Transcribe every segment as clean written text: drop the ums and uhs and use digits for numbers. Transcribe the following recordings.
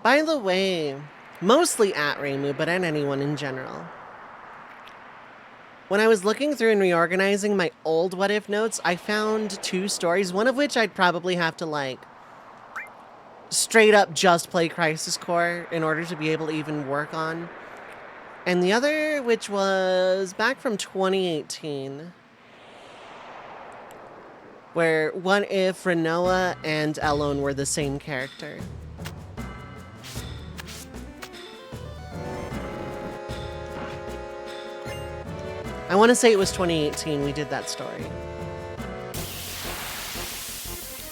By the way, mostly at Reimu, but at anyone in general. When I was looking through and reorganizing my old What If notes, I found 2 stories, one of which I'd probably have to, like, straight up just play Crisis Core in order to be able to even work on. And the other, which was back from 2018, where What If Renoa and Elone were the same character. I want to say it was 2018 we did that story.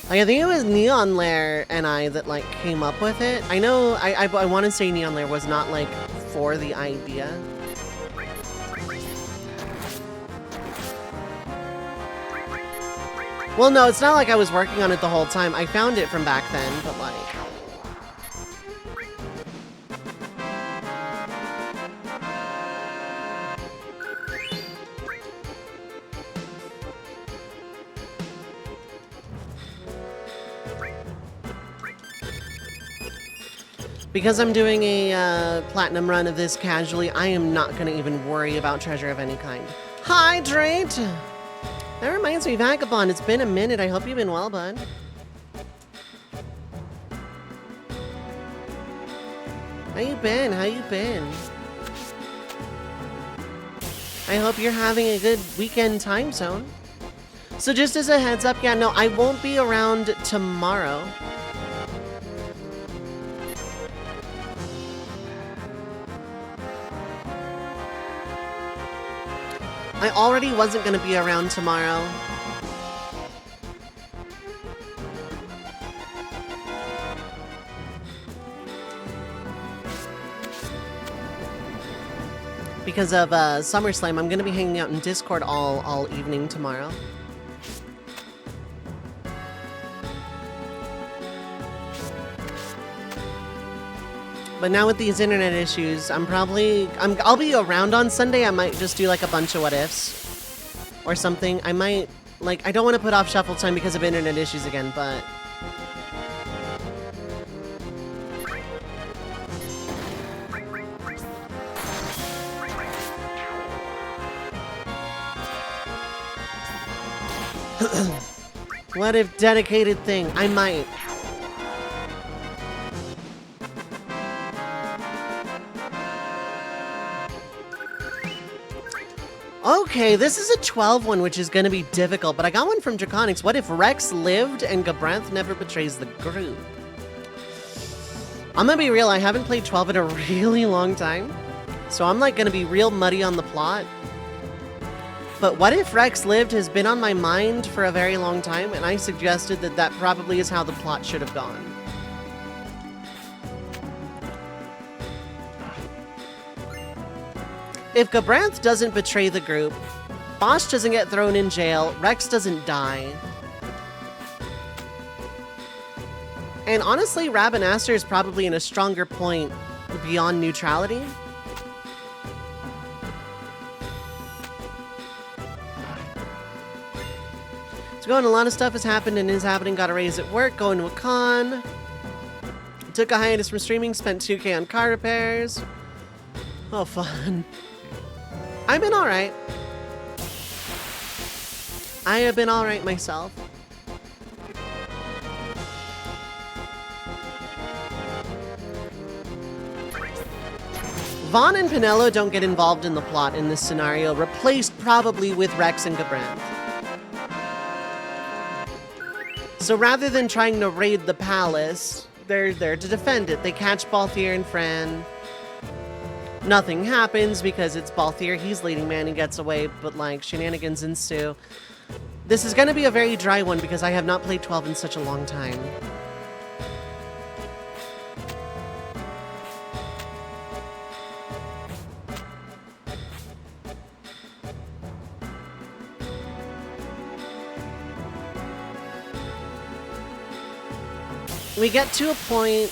Like, I think it was Neon Lair and I that, like, came up with it. I know, I want to say Neon Lair was not, like, for the idea. Well, no, it's not like I was working on it the whole time. I found it from back then, but, like... Because I'm doing a platinum run of this casually, I am not going to even worry about treasure of any kind. Hydrate! That reminds me, Vagabond, it's been a minute. I hope you've been well, bud. How you been? How you been? I hope you're having a good weekend time zone. So just as a heads up, yeah, no, I won't be around tomorrow. I already wasn't going to be around tomorrow. Because of SummerSlam, I'm going to be hanging out in Discord all evening tomorrow. But now with these internet issues, I'll be around on Sunday. I might just do like a bunch of what ifs or something. I might, like, I don't want to put off shuffle time because of internet issues again, but... What if dedicated thing? I might. Okay, this is a 12 one, which is going to be difficult, but I got one from Draconics. What if Rex lived and Gabranth never betrays the group? I'm going to be real, I haven't played 12 in a really long time, so I'm like going to be real muddy on the plot. But what if Rex lived has been on my mind for a very long time, and I suggested that that probably is how the plot should have gone. If Gabranth doesn't betray the group, Bosch doesn't get thrown in jail, Rex doesn't die. And honestly, Rabinaster is probably in a stronger point beyond neutrality. So going, a lot of stuff has happened and is happening, got a raise at work, going to a con. Took a hiatus from streaming, spent 2K on car repairs. Oh, fun. I've been alright. I have been alright myself. Vaughn and Pinello don't get involved in the plot in this scenario, replaced probably with Rex and Gabranth. So rather than trying to raid the palace, they're there to defend it. They catch Balthier and Fran. Nothing happens because it's Balthier, he's leading man, he gets away, but like shenanigans ensue. This is going to be a very dry one because I have not played 12 in such a long time. We get to a point...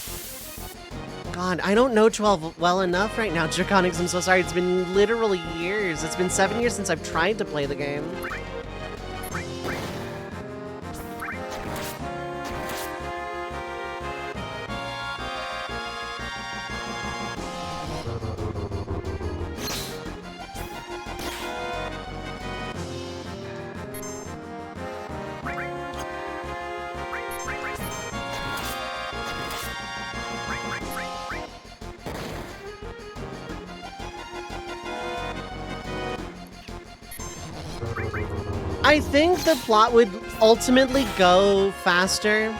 God, I don't know 12 well enough right now, Draconics, I'm so sorry. It's been literally years. It's been 7 years since I've tried to play the game. I think the plot would ultimately go faster.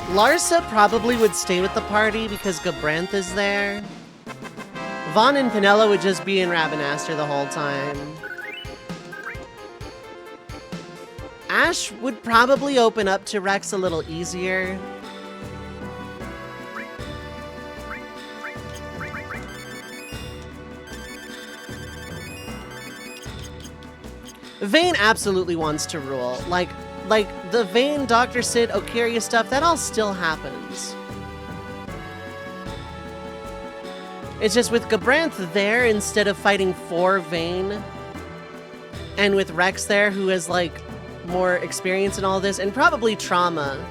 Larsa probably would stay with the party because Gabranth is there. Vaughn and Penella would just be in Rabanastre the whole time. Ash would probably open up to Rex a little easier. Vayne absolutely wants to rule. Like the Vayne, Dr. Sid, Okiria stuff, that all still happens. It's just with Gabranth there, instead of fighting for Vayne, and with Rex there, who has, like, more experience in all this, and probably trauma.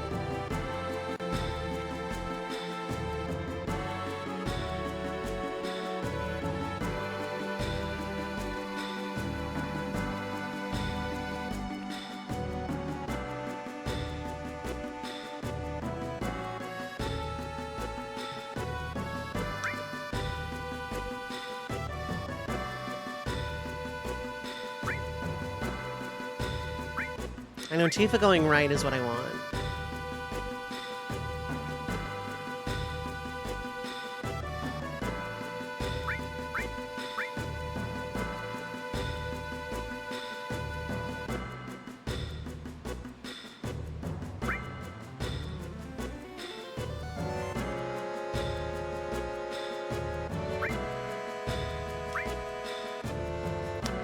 I know Tifa going right is what I want.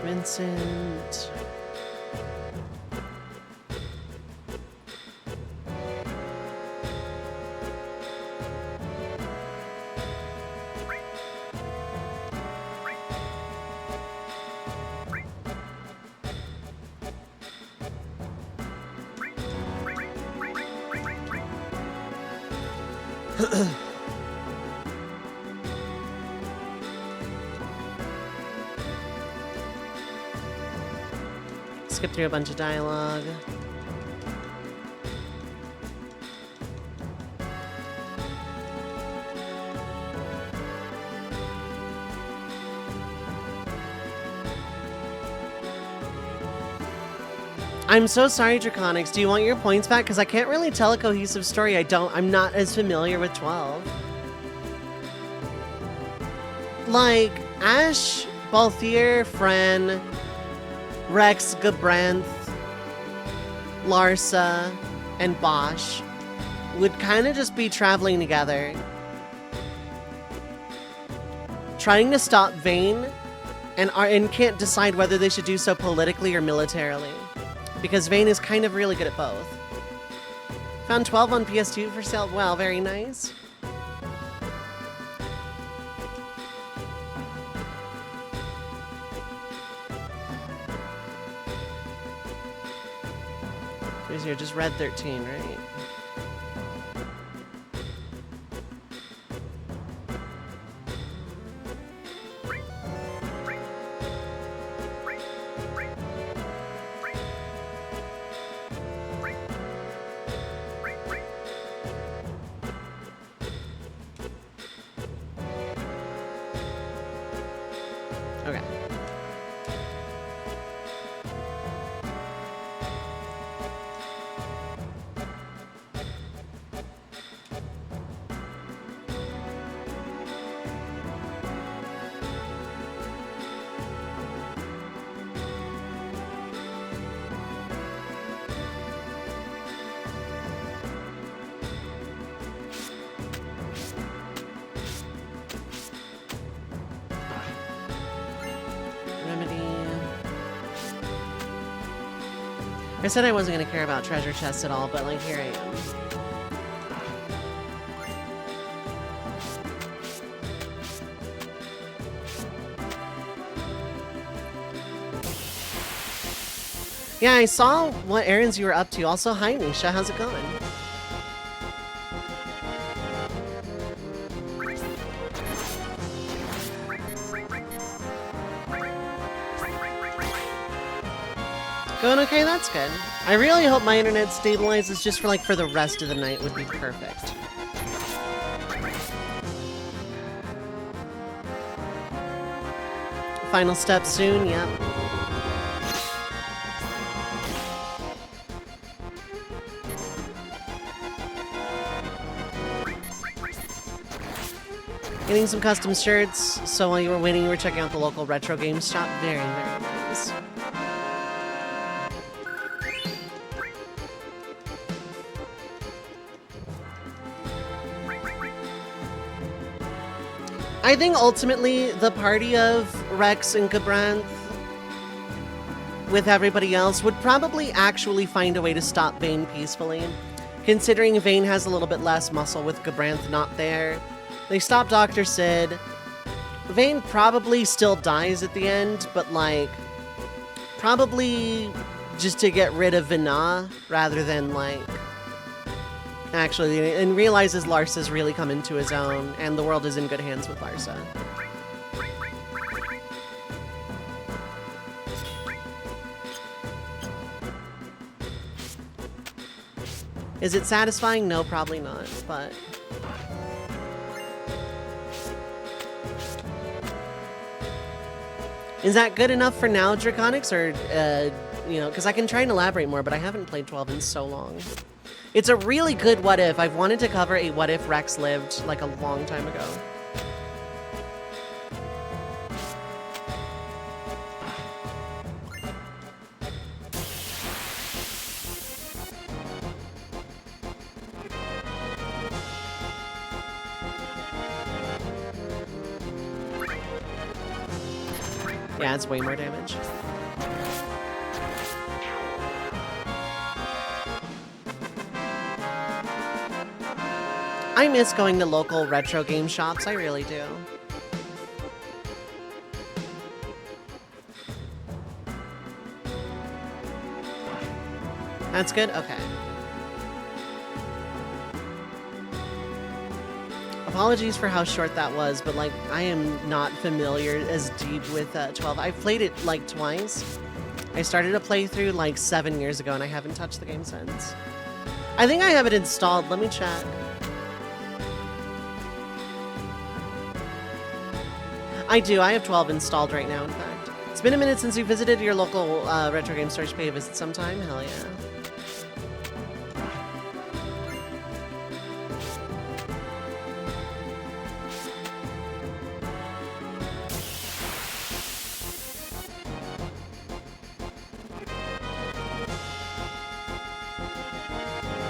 Vincent. Skip through a bunch of dialogue. I'm so sorry, Draconics. Do you want your points back? Because I can't really tell a cohesive story. I'm not as familiar with 12. Like, Ash, Balthier, Fren, Rex, Gabranth, Larsa, and Bosch would kind of just be traveling together, trying to stop Vayne, and can't decide whether they should do so politically or militarily, because Vayne is kind of really good at both. Found 12 on PS2 for sale. Wow, very nice. Here, just Red 13, right? Okay. I said I wasn't going to care about treasure chests at all, but like, here I am. Yeah, I saw what errands you were up to. Also, hi Nisha, how's it going? Going okay, that's good. I really hope my internet stabilizes just for the rest of the night would be perfect. Final step soon, yep. Getting some custom shirts. So while you were waiting, you were checking out the local retro games shop. Very, very nice. I think ultimately the party of Rex and Gabranth with everybody else would probably actually find a way to stop Vane peacefully. Considering Vane has a little bit less muscle with Gabranth not there. They stop Dr. Sid. Vane probably still dies at the end, but like, probably just to get rid of Vina rather than like, actually, and realizes Larsa's really come into his own, and the world is in good hands with Larsa. Is it satisfying? No, probably not, but... Is that good enough for now, Draconics, or, you know, because I can try and elaborate more, but I haven't played 12 in so long. It's a really good what if. I've wanted to cover a what if Rex lived, like, a long time ago. Yeah, it's way more damage. I miss going to local retro game shops, I really do. That's good? Okay. Apologies for how short that was, but like, I am not familiar as deep with 12. I've played it like twice. I started a playthrough like 7 years ago and I haven't touched the game since. I think I have it installed. Let me check. I do. I have 12 installed right now, in fact. It's been a minute since you visited your local retro game store. Pay a visit sometime. Hell yeah.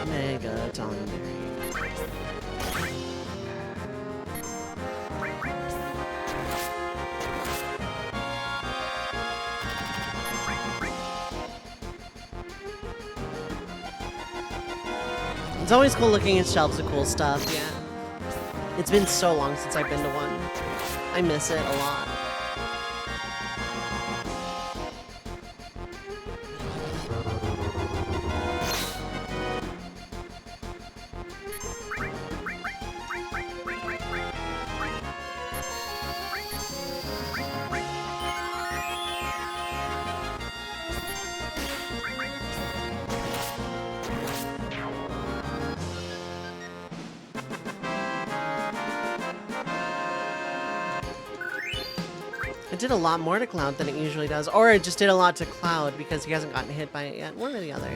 Mega Tonberry. It's always cool looking at shelves of cool stuff, yeah. It's been so long since I've been to one. I miss it a lot. It did a lot more to Cloud than it usually does. Or it just did a lot to Cloud because he hasn't gotten hit by it yet. One or the other.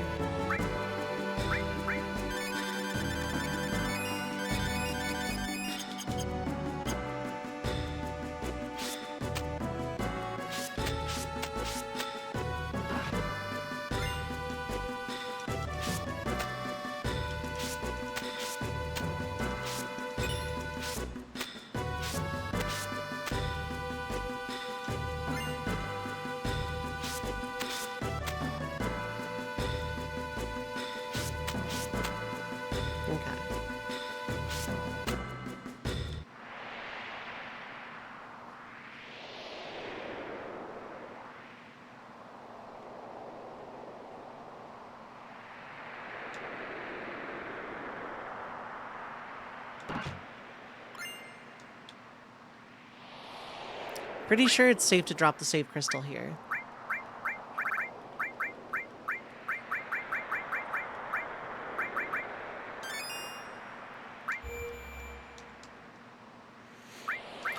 Pretty sure it's safe to drop the save crystal here.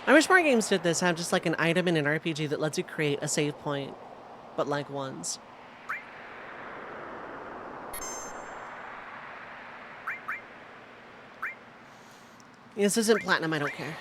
I wish more games did this, have just like an item in an RPG that lets you create a save point, but like once. This isn't platinum, I don't care.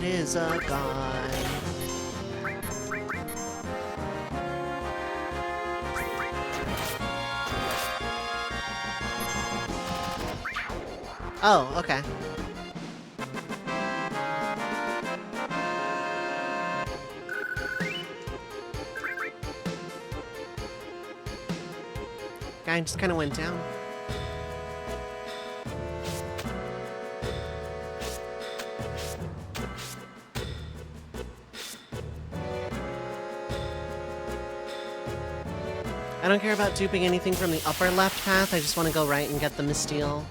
Barret is a god. Oh, okay. Guy just kind of went down. I don't care about duping anything from the upper left path, I just want to go right and get the Misteel.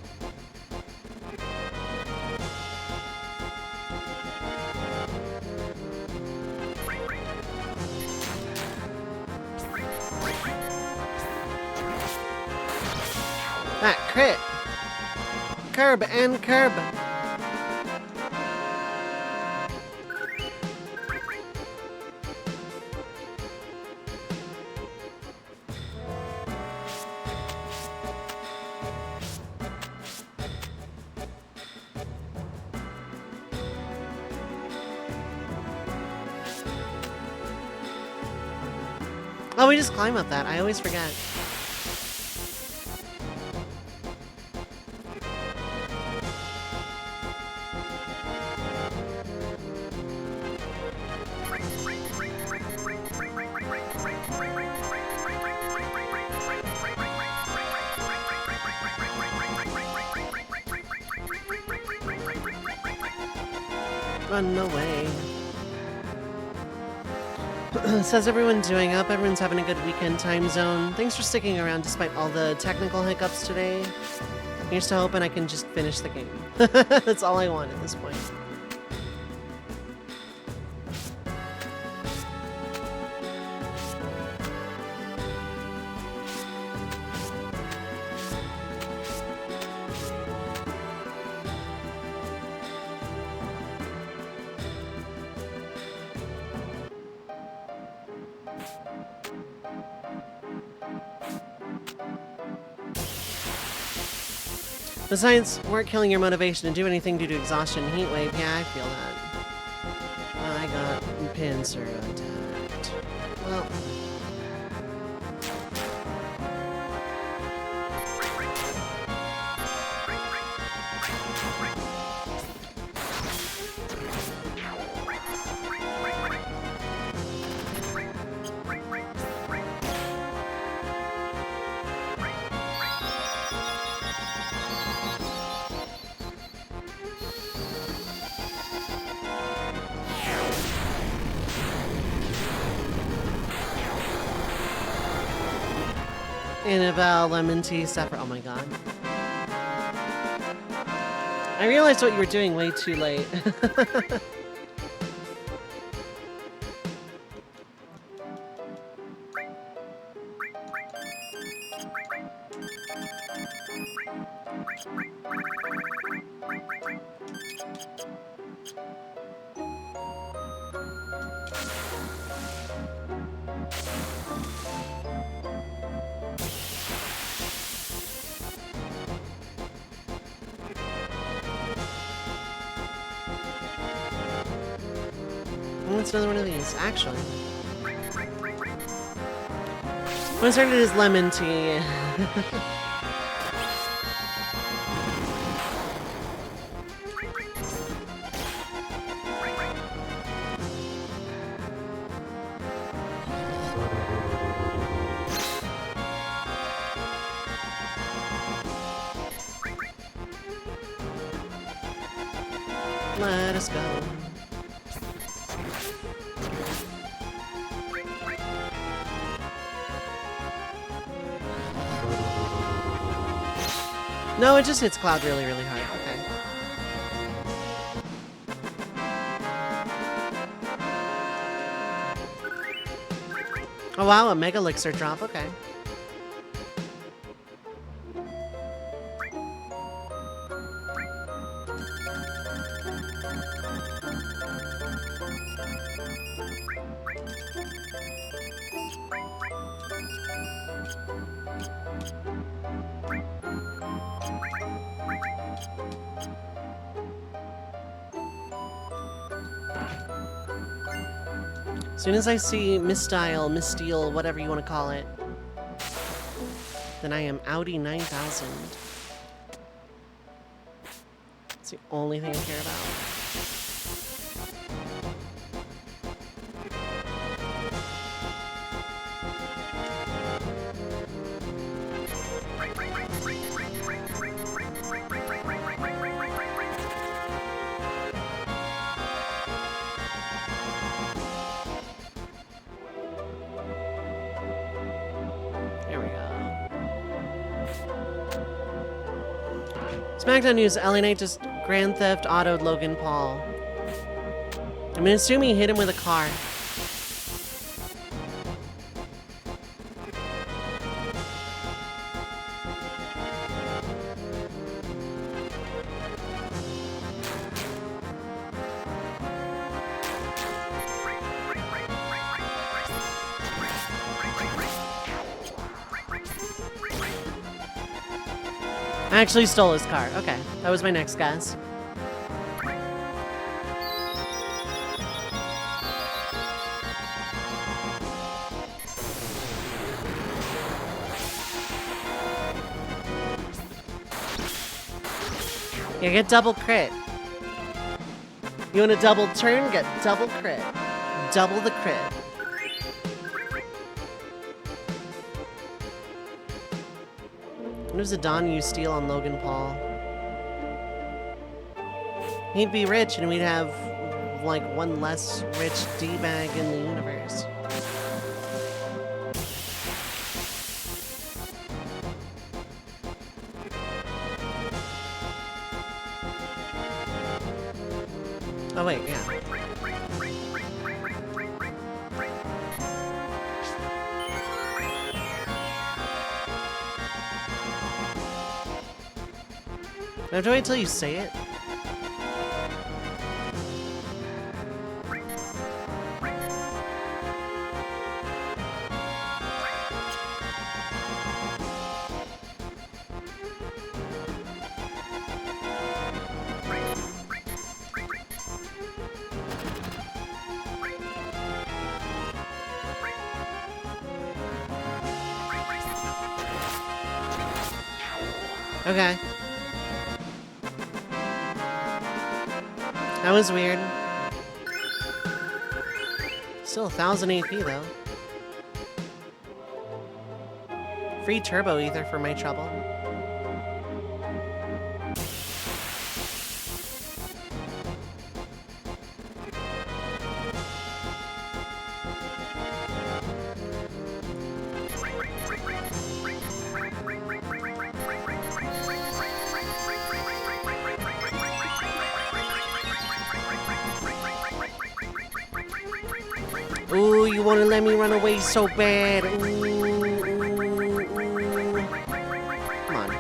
That crit! Curb and curb! Oh, we just climb up that. I always forget. Run away. Says everyone doing up? Everyone's having a good weekend time zone. Thanks for sticking around despite all the technical hiccups today. Here's to hoping I can just finish the game. That's all I want at this point. Besides, weren't killing your motivation to do anything due to exhaustion and heat wave. Yeah, I feel that. I got pincer attacked. Well. Annabelle, lemon tea, Sephiroth. Oh my god. I realized what you were doing way too late. It's another one of these, actually. When I started as lemon tea. Let us go. No, it just hits Cloud really, really hard. Okay. Oh wow, a Mega Elixir drop. Okay. As soon as I see misstyle, missteal, whatever you want to call it, then I am Audi 9000. It's the only thing I care about. SmackDown News, LA Knight just Grand Theft Auto'd Logan Paul. I'm gonna assume he hit him with a car. I actually stole his car. Okay, that was my next guess. Yeah, get double crit. You want a double turn? Get double crit. Double the crit. What was the Don you steal on Logan Paul? He'd be rich and we'd have like one less rich D-bag in the universe. Oh wait, yeah. I have to wait until you say it. Okay. That was weird. Still 1,000 AP though. Free turbo ether for my trouble. Ooh, you want to let me run away so bad. Ooh, ooh, ooh. Come on.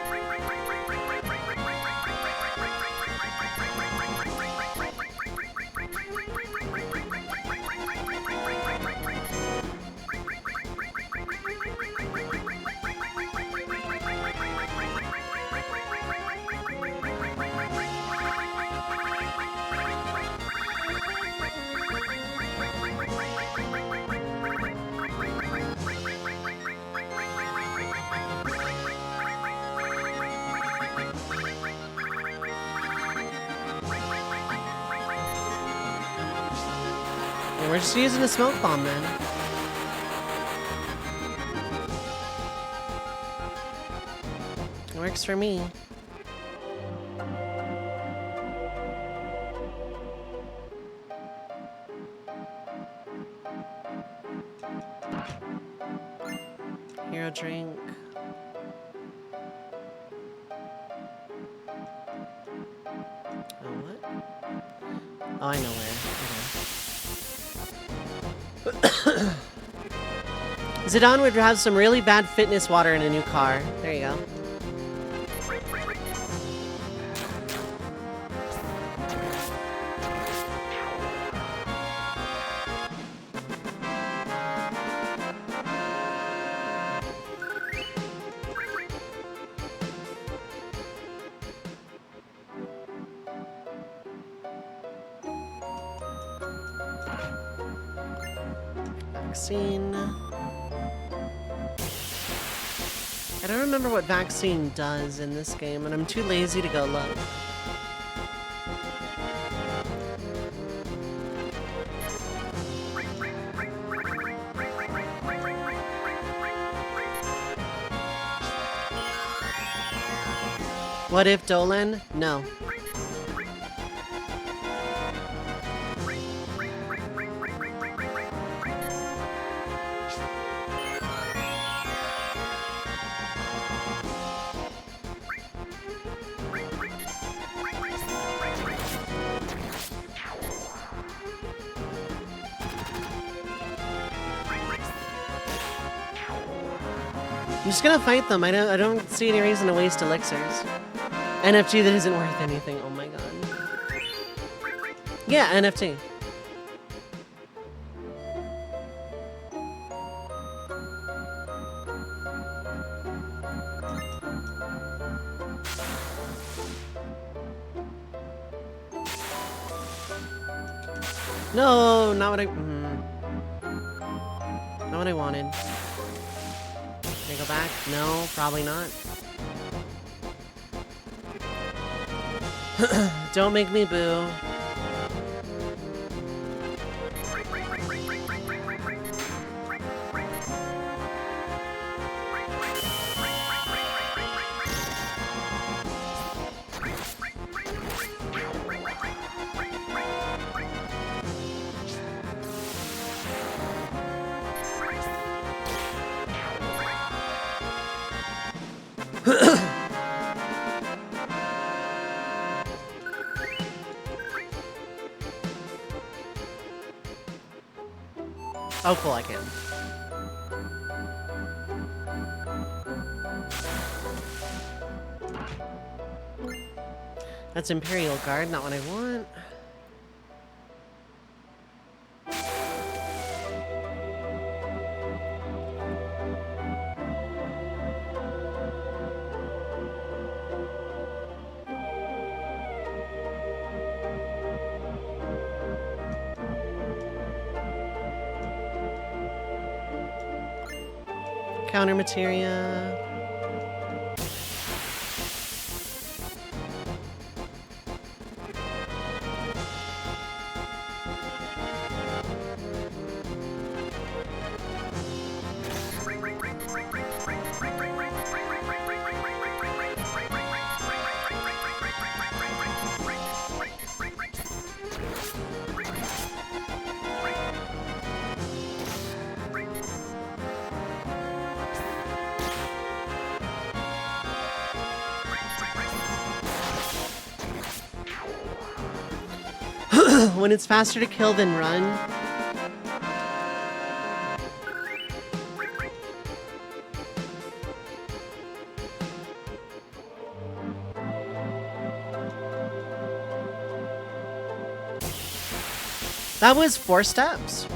We're just using a smoke bomb then. It works for me. Hero drink. Oh, what? Oh, I know where. Okay. Zidane would have some really bad fitness water in a new car. There you go. vaccine. I don't remember what vaccine does in this game, and I'm too lazy to go look. What if Dolan? No. I'm just gonna fight them. I don't see any reason to waste elixirs. NFT that isn't worth anything. Oh my god. Yeah, NFT. No, not what I... Not what I wanted. Can I go back? No, probably not. Don't make me boo. Oh, cool, I can. That's Imperial Guard, not what I want. Counter Materia. When it's faster to kill than run. That was 4 steps.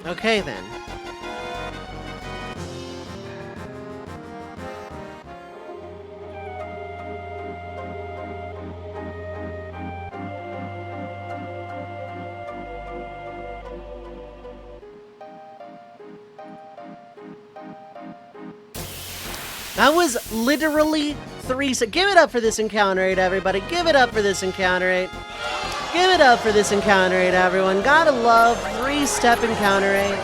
Okay, then. That was literally 3 seconds. Give it up for this encounter rate, everybody. Give it up for this encounter rate. Give it up for this encounter rate, everyone. Gotta love 3-step encounter rate.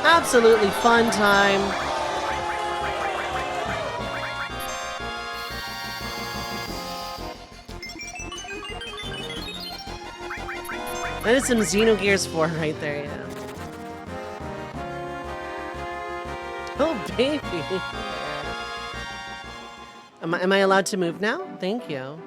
Absolutely fun time. That is some Xenogears 4 right there, yeah. Oh, baby. Am I allowed to move now? Thank you.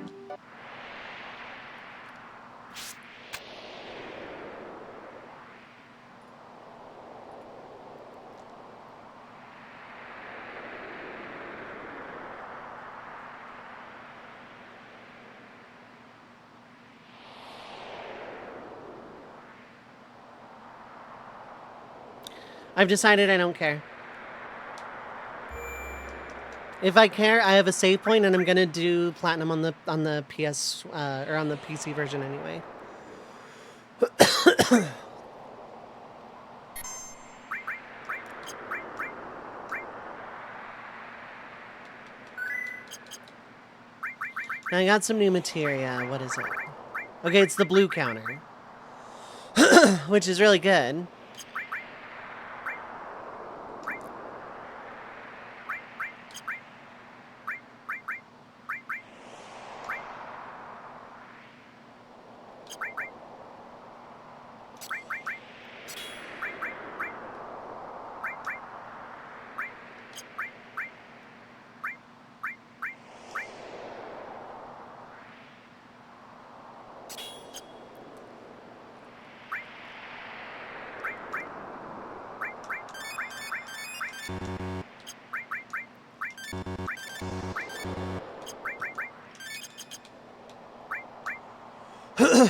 I've decided I don't care. If I care, I have a save point, and I'm gonna do platinum on the PS or on the PC version anyway. Now I got some new materia. What is it? Okay, it's the blue counter, which is really good.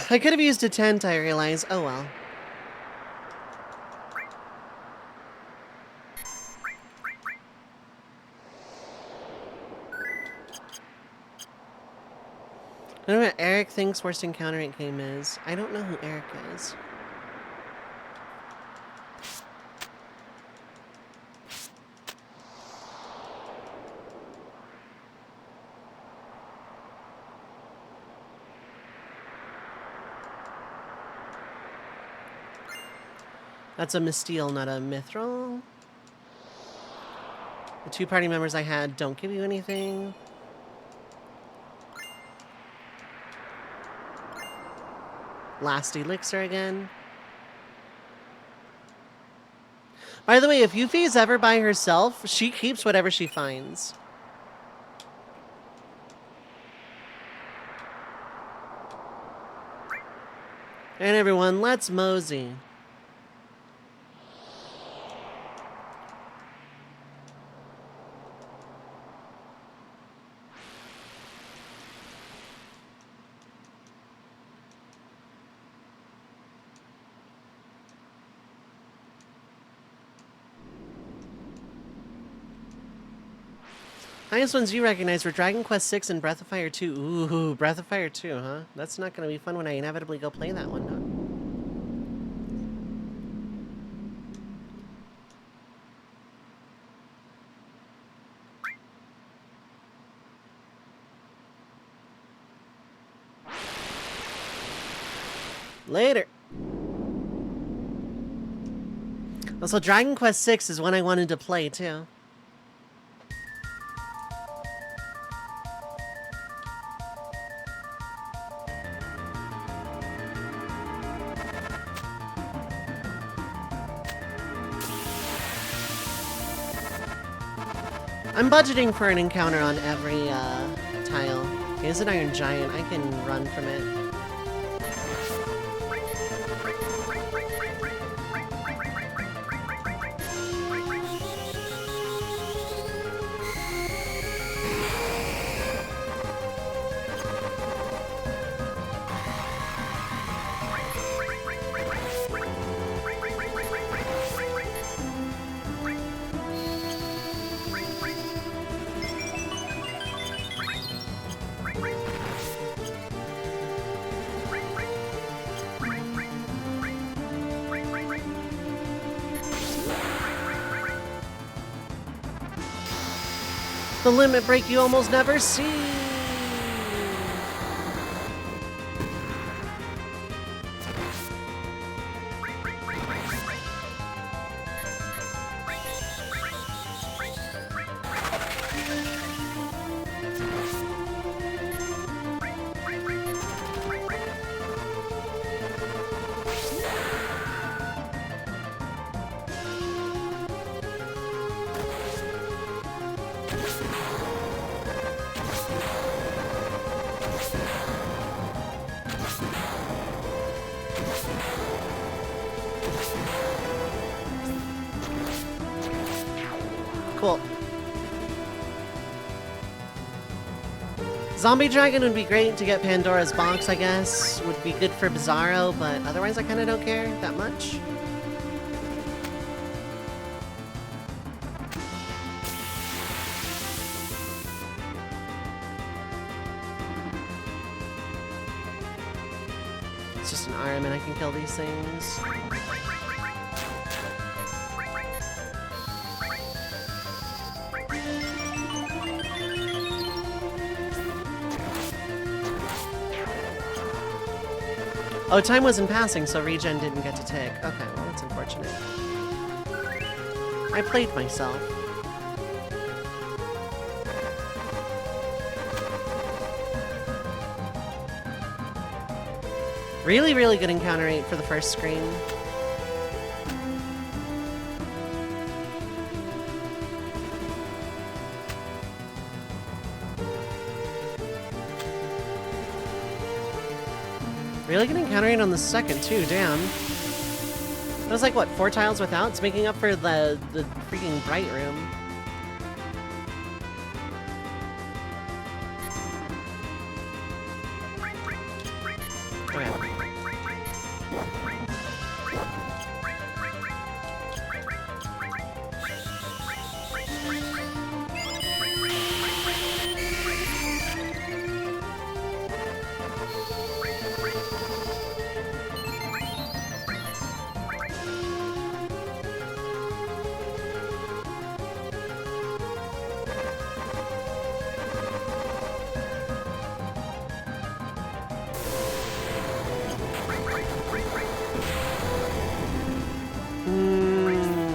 I could have used a tent, I realize. Oh well. I don't know what Eric thinks worst encounter in game is. I don't know who Eric is. That's a Misteel, not a Mithril. The 2 party members I had don't give you anything. Last elixir again. By the way, if Yuffie's ever by herself, she keeps whatever she finds. And everyone, let's mosey. Highest ones you recognize were Dragon Quest VI and Breath of Fire 2. Ooh, Breath of Fire 2, huh? That's not going to be fun when I inevitably go play that one, huh? Later. Also, Dragon Quest VI is one I wanted to play, too. I'm budgeting for an encounter on every tile. Here's an Iron Giant. I can run from it. The limit break you almost never see. Cool. Zombie Dragon would be great to get Pandora's Box, I guess. Would be good for Bizarro, but otherwise I kind of don't care that much. It's just an arm and I can kill these things. Oh, time wasn't passing, so regen didn't get to tick. Okay, well, that's unfortunate. I played myself. Really, really good encounter rate for the first screen. Really good encounter rate on the second, too, damn. It was like, what, 4 tiles without? It's making up for the freaking bright room. Okay.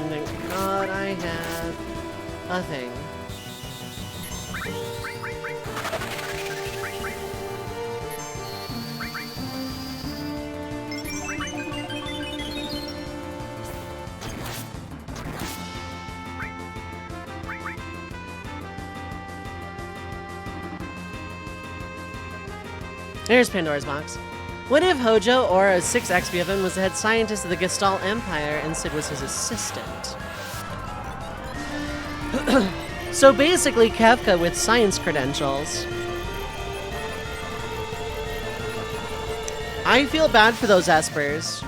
Thank God I have a thing. Here's Pandora's box. What if Hojo, or a 6X VII, was the head scientist of the Gestalt Empire and Sid was his assistant? So basically Kefka with science credentials. I feel bad for those espers.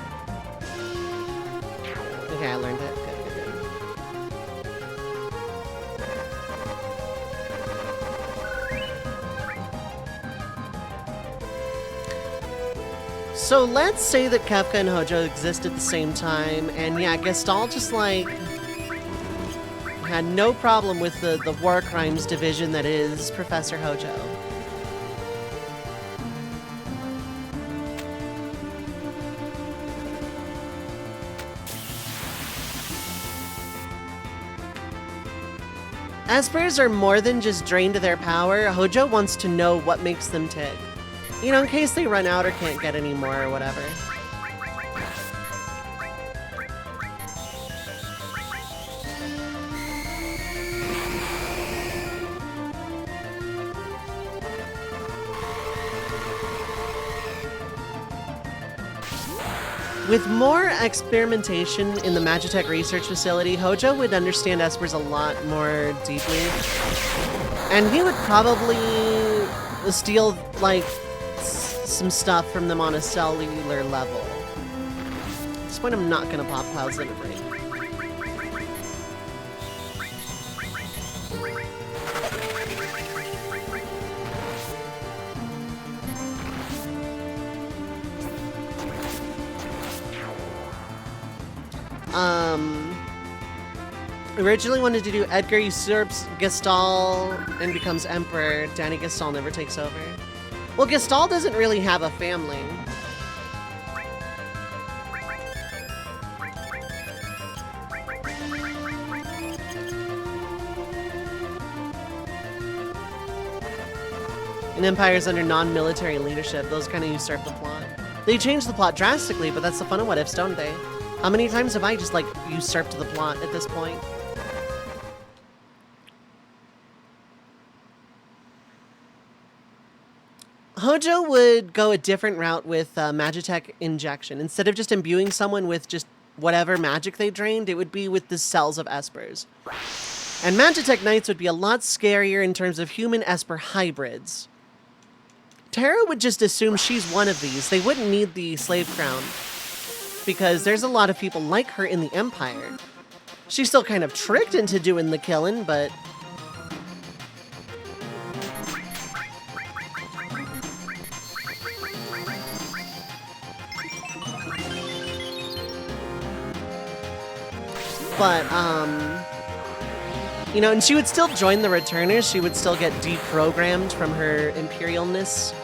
Okay, I learned it. Good. So let's say that Kefka and Hojo exist at the same time, and yeah, Gestalt just like had no problem with the war crimes division that is Professor Hojo. Espers are more than just drained to their power. Hojo wants to know what makes them tick. You know, in case they run out or can't get any more or whatever. With more experimentation in the Magitech research facility, Hojo would understand espers a lot more deeply. And he would probably steal, like, some stuff from them on a cellular level. At this point, I'm not gonna pop Cloud's Limit Break. Originally wanted to do Edgar usurps Gestalt and becomes Emperor. Danny Gestalt never takes over. Well, Gestalt doesn't really have a family. And Empire's under non-military leadership. Those kind of usurp the plot. They changed the plot drastically, but that's the fun of what ifs, don't they? How many times have I just, like, usurped the plot at this point? Hojo would go a different route with Magitech injection. Instead of just imbuing someone with just whatever magic they drained, it would be with the cells of espers. And Magitech Knights would be a lot scarier in terms of human-esper hybrids. Tara would just assume she's one of these. They wouldn't need the slave crown, because there's a lot of people like her in the Empire. She's still kind of tricked into doing the killing, but... But, you know, and she would still join the Returners. She would still get deprogrammed from her Imperialness.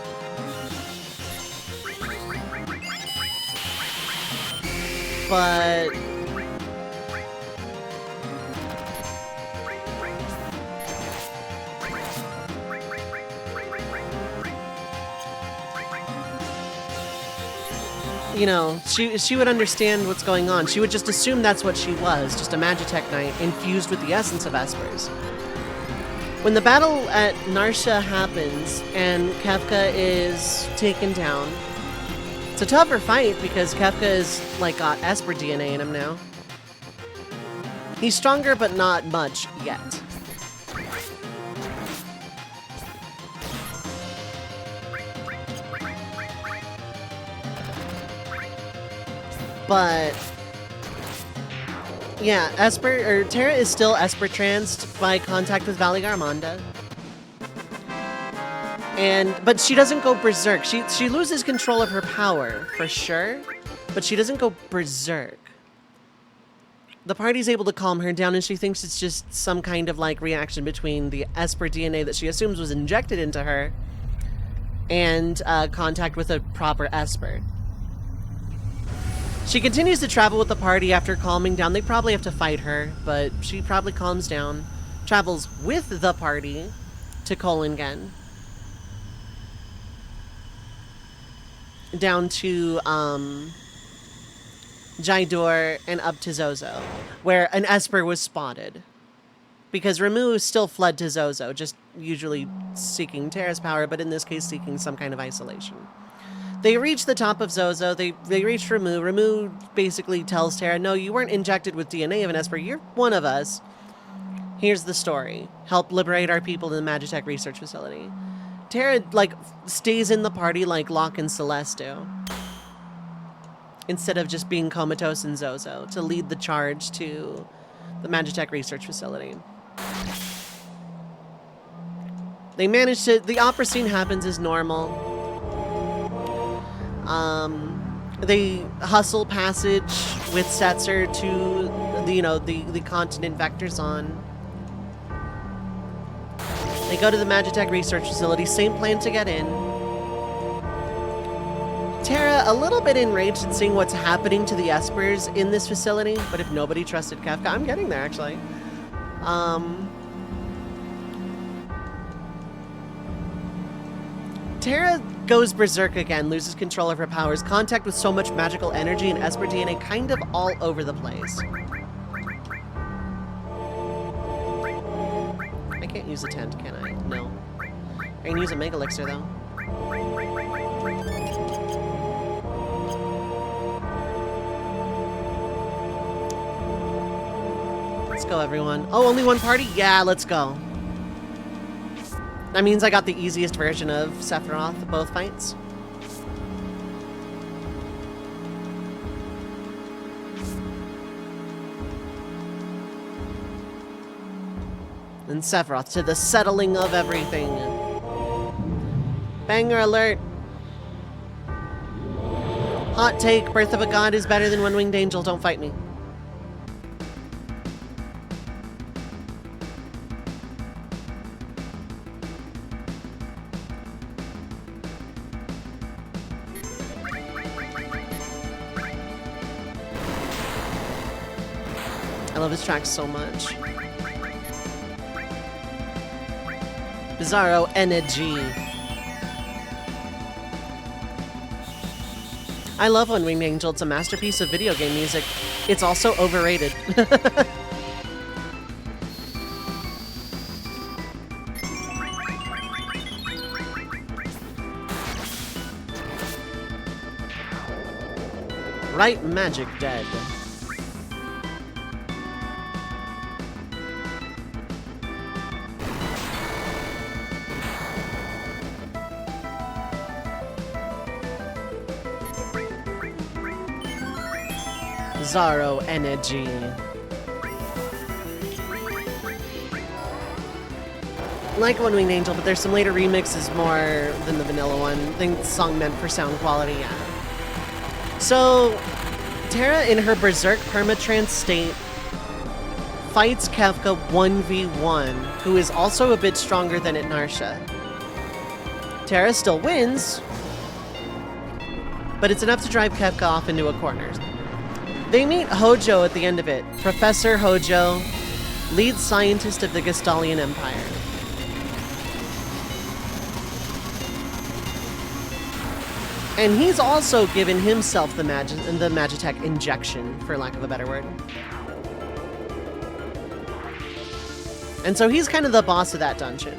But... you know, she would understand what's going on. She would just assume that's what she was, just a Magitech Knight infused with the essence of Espers. When the battle at Narsha happens and Kefka is taken down, it's a tougher fight because Kefka is, like, got Esper DNA in him now. He's stronger, but not much yet. But yeah, Terra is still Esper tranced by contact with Valigarmanda. But she doesn't go berserk. She loses control of her power, for sure, but she doesn't go berserk. The party's able to calm her down, and she thinks it's just some kind of, like, reaction between the Esper DNA that she assumes was injected into her and contact with a proper Esper. She continues to travel with the party after calming down. They probably have to fight her, but she probably calms down. Travels with the party to Kolingen. Down to Jaidor and up to Zozo, where an Esper was spotted. Because Ramu still fled to Zozo, just usually seeking Terra's power, but in this case seeking some kind of isolation. They reach the top of Zozo, they reach Ramu. Ramu basically tells Terra, no, you weren't injected with DNA of an Esper, you're one of us. Here's the story. Help liberate our people in the Magitech research facility. Terra, like, stays in the party like Locke and Celeste do. Instead of just being comatose in Zozo, to lead the charge to the Magitech research facility. They manage to, the opera scene happens as normal. They hustle passage with Setzer to the continent Vector's on. They go to the Magitech research facility, same plan to get in. Terra, a little bit enraged at seeing what's happening to the Espers in this facility, but if nobody trusted Kefka, I'm getting there actually. Terra goes berserk again, loses control of her powers, contact with so much magical energy and Esper DNA kind of all over the place. I can't use a tent, can I? No. I can use a Mega Elixir, though. Let's go, everyone. Oh, only one party? Yeah, let's go. That means I got the easiest version of Sephiroth both fights. And Sephiroth to the settling of everything. Banger alert. Hot take, Birth of a God is better than One Winged Angel, don't fight me. I love this track so much. Bizarro Energy. I love One Winged Angel. It's a masterpiece of video game music. It's also overrated. Right Magic Dead. Bizarro Energy. I like One Winged Angel, but there's some later remixes more than the vanilla one. I think the song meant for sound quality, yeah. So, Terra in her Berserk permatrance state fights Kefka 1v1, who is also a bit stronger than at Narsha. Terra still wins, but it's enough to drive Kefka off into a corner. They meet Hojo at the end of it. Professor Hojo, lead scientist of the Gestalian Empire. And he's also given himself the Magitech injection, for lack of a better word. And so he's kind of the boss of that dungeon.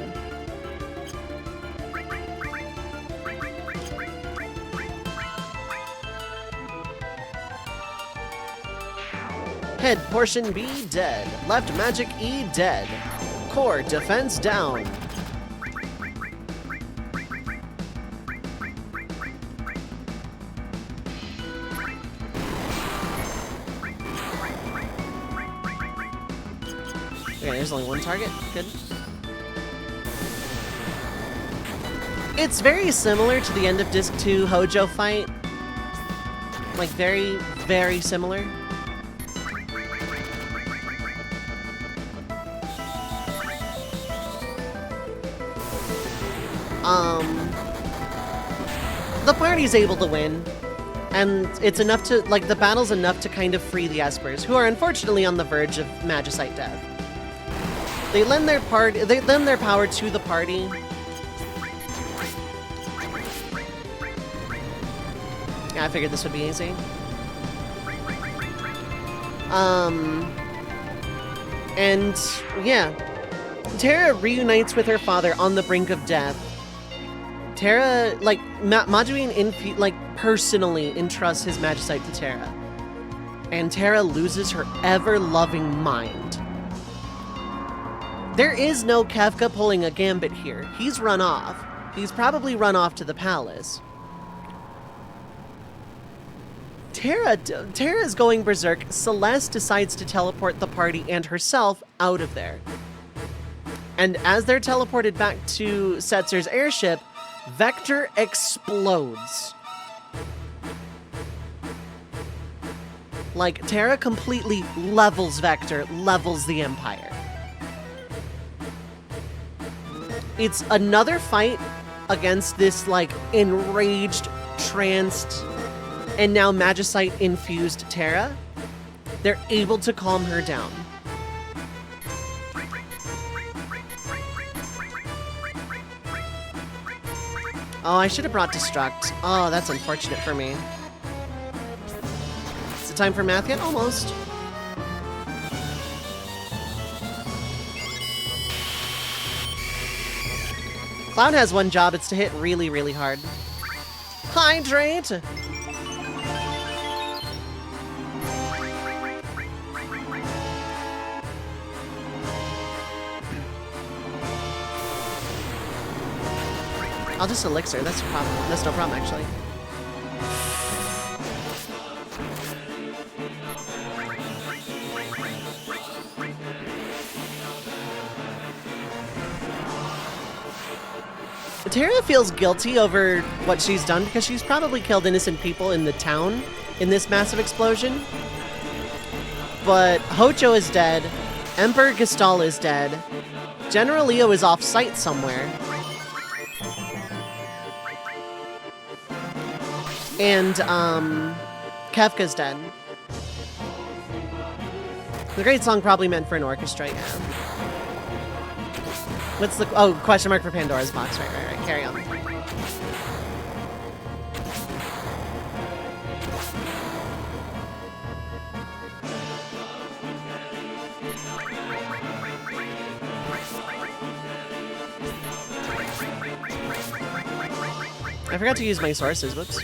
Head portion B dead. Left magic E dead. Core defense down. Okay, there's only one target. Good. It's very similar to the end of Disc 2 Hojo fight. Like, very, very similar. The party's able to win, and it's enough to, like, the battle's enough to kind of free the Espers, who are unfortunately on the verge of Magicite death. They lend their power to the party. Yeah, I figured this would be easy. And yeah, Terra reunites with her father on the brink of death. Terra, like, Maduin, like, personally entrusts his Magicite to Terra. And Terra loses her ever-loving mind. There is no Kefka pulling a gambit here. He's run off. He's probably run off to the palace. Terra's going berserk. Celeste decides to teleport the party and herself out of there. And as they're teleported back to Setzer's airship, Vector explodes. Like, Terra completely levels Vector, levels the Empire. It's another fight against this, like, enraged, tranced, and now Magicite-infused Terra. They're able to calm her down. Oh, I should have brought Destruct. Oh, that's unfortunate for me. Is it time for math yet? Almost. Cloud has one job, it's to hit really, really hard. Hydrate! I'll just elixir, that's a problem. That's no problem, actually. Terra feels guilty over what she's done because she's probably killed innocent people in the town in this massive explosion. But Hojo is dead. Emperor Gestal is dead. General Leo is off-site somewhere. And, Kefka's dead. The great song probably meant for an orchestra, yeah. What's the... Oh, question mark for Pandora's box. Right. Carry on. I forgot to use my sources. Whoops.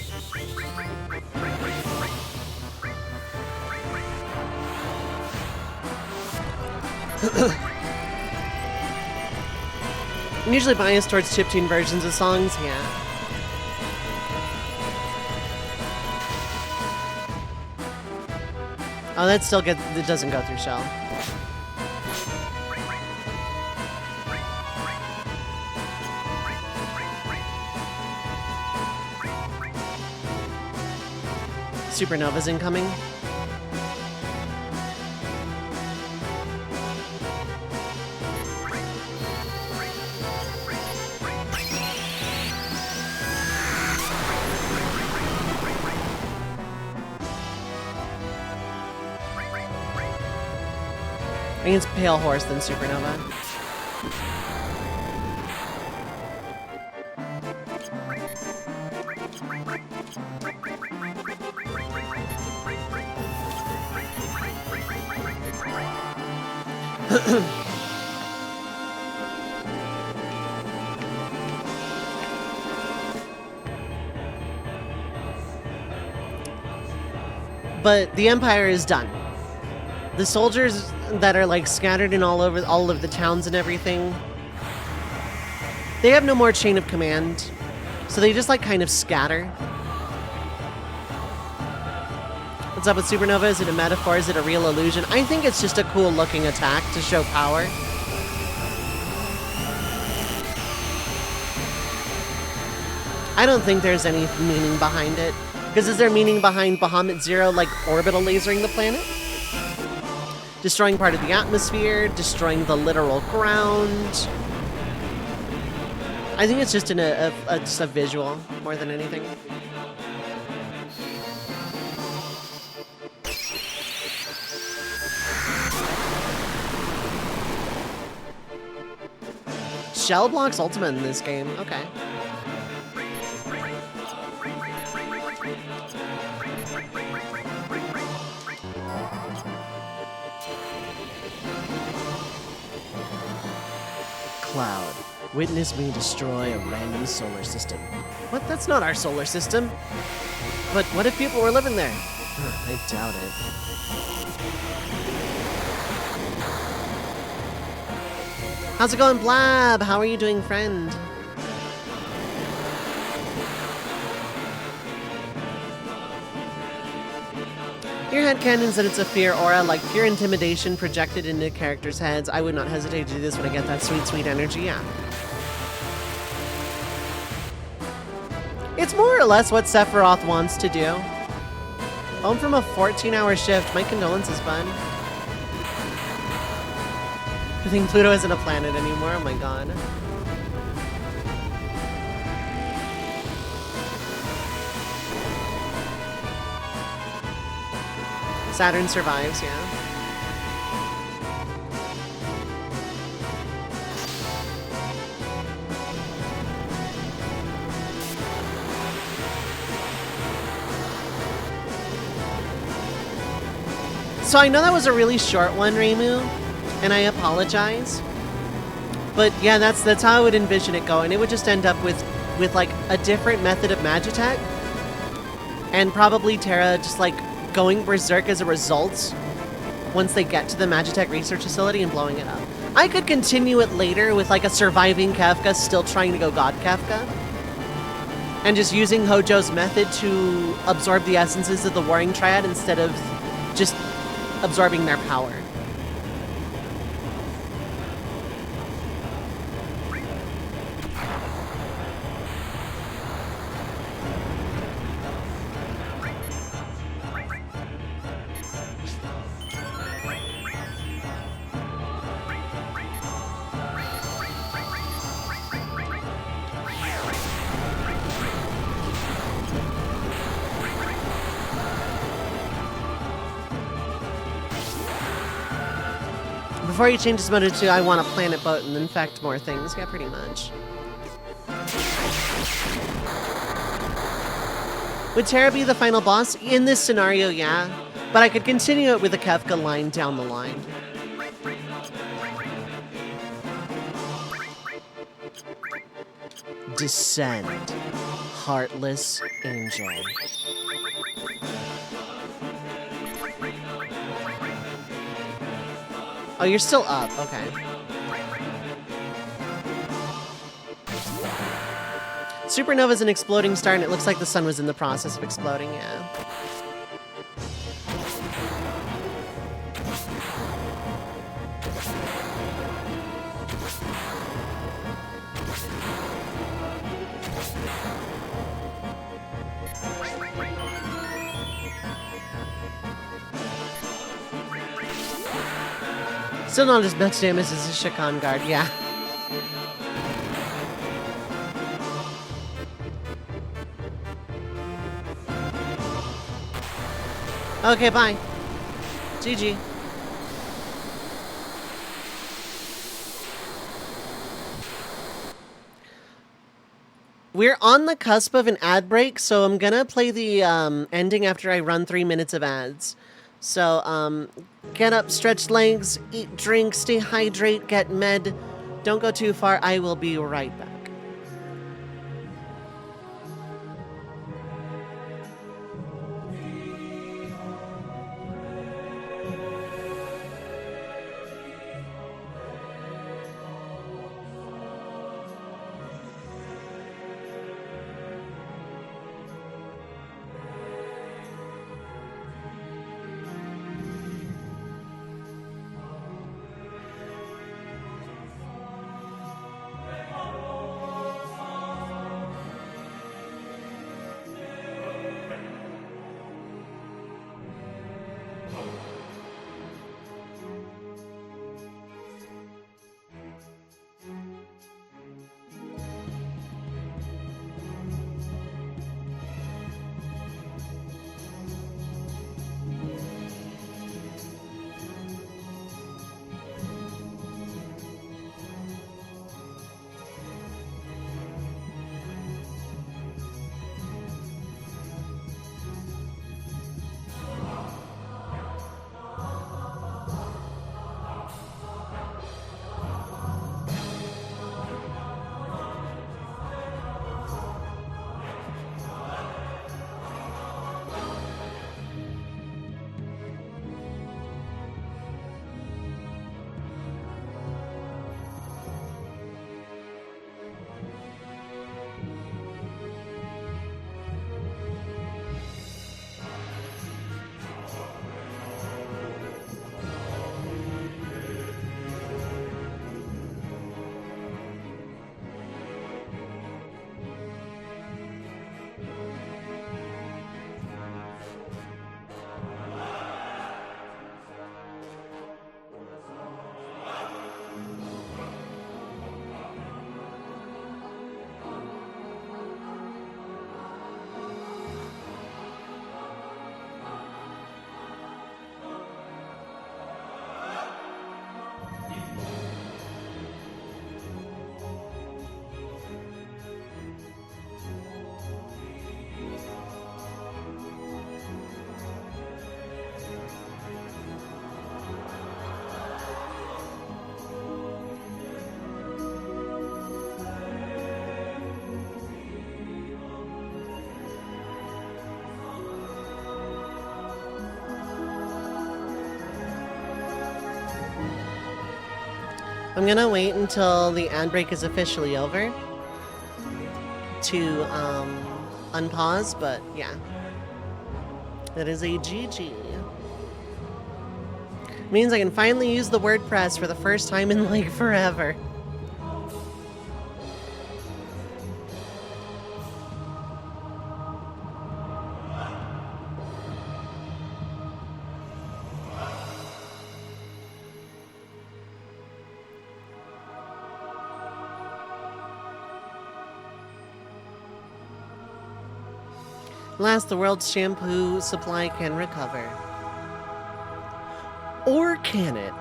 I'm usually biased towards chiptune versions of songs, yeah. Oh, that still gets... It doesn't go through shell. Supernova's incoming. I think it's Pale Horse than Supernova. But the Empire is done. The soldiers that are like scattered in all of the towns and everything, they have no more chain of command. So they just like kind of scatter. What's up with Supernova? Is it a metaphor? Is it a real illusion? I think it's just a cool looking attack to show power. I don't think there's any meaning behind it. Because is there meaning behind Bahamut Zero, like orbital lasering the planet? Destroying part of the atmosphere, destroying the literal ground. I think it's just just a visual more than anything. Shell blocks Ultima in this game. Okay. Cloud. Witness me destroy a random solar system. What? That's not our solar system. But what if people were living there? I doubt it. How's it going, Blab? How are you doing, friend? Your headcanon said it's a fear aura, like pure intimidation projected into characters' heads. I would not hesitate to do this when I get that sweet, sweet energy, yeah. It's more or less what Sephiroth wants to do. Home from a 14-hour shift. My condolences, bud. I think Pluto isn't a planet anymore. Oh my god. Saturn survives, yeah. So I know that was a really short one, Reimu, and I apologize. But yeah, that's how I would envision it going. It would just end up with like a different method of Magitech, and probably Terra just like going berserk as a result once they get to the Magitech research facility and blowing it up. I could continue it later with like a surviving Kefka still trying to go God Kefka, and just using Hojo's method to absorb the essences of the Warring Triad instead of just absorbing their power. Before you change this mode to, I want a planet boat and infect more things. Yeah, pretty much. Would Terra be the final boss? In this scenario, yeah. But I could continue it with a Kefka line down the line. Descend, heartless angel. Oh, you're still up. Okay. Supernova's an exploding star, and it looks like the sun was in the process of exploding, yeah. Still not as much damage as a Shakan guard, yeah. Okay, bye. GG. We're on the cusp of an ad break, so I'm gonna play the ending after I run 3 minutes of ads. So, get up, stretch legs, eat, drink, stay hydrate, get med. Don't go too far. I will be right back. I'm gonna wait until the ad break is officially over to unpause, but yeah. That is a GG. Means I can finally use the WordPress for the first time in like forever. Last, the world's shampoo supply can recover. Or can it?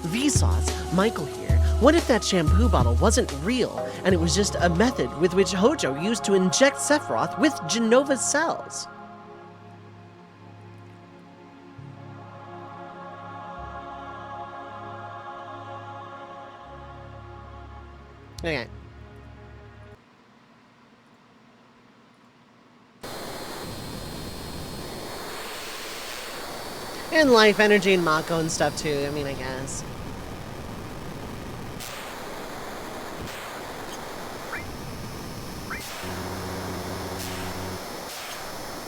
Vsauce, Michael here. What if that shampoo bottle wasn't real, and it was just a method with which Hojo used to inject Sephiroth with Genova's cells? Okay. And life energy and Mako and stuff too, I mean, I guess.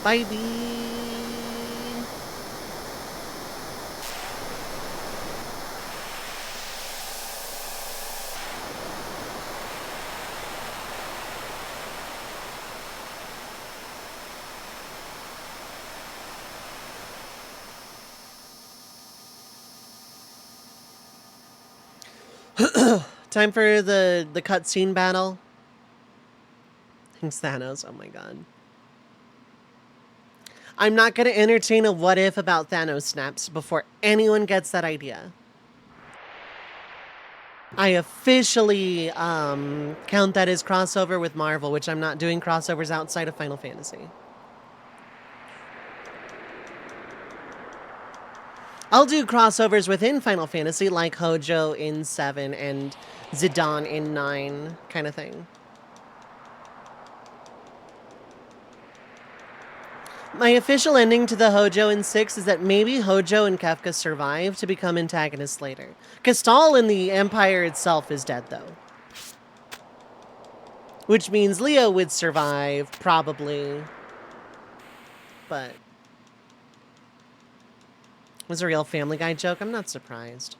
Bye, bee. Time for the cutscene battle. Thanks, Thanos. Oh my god. I'm not going to entertain a what if about Thanos snaps before anyone gets that idea. I officially count that as crossover with Marvel, which I'm not doing crossovers outside of Final Fantasy. I'll do crossovers within Final Fantasy, like Hojo in 7 and Zidane in 9, kind of thing. My official ending to the Hojo in 6 is that maybe Hojo and Kefka survive to become antagonists later. Kastal in the Empire itself is dead, though. Which means Leo would survive, probably. But... was a real Family Guy joke? I'm not surprised.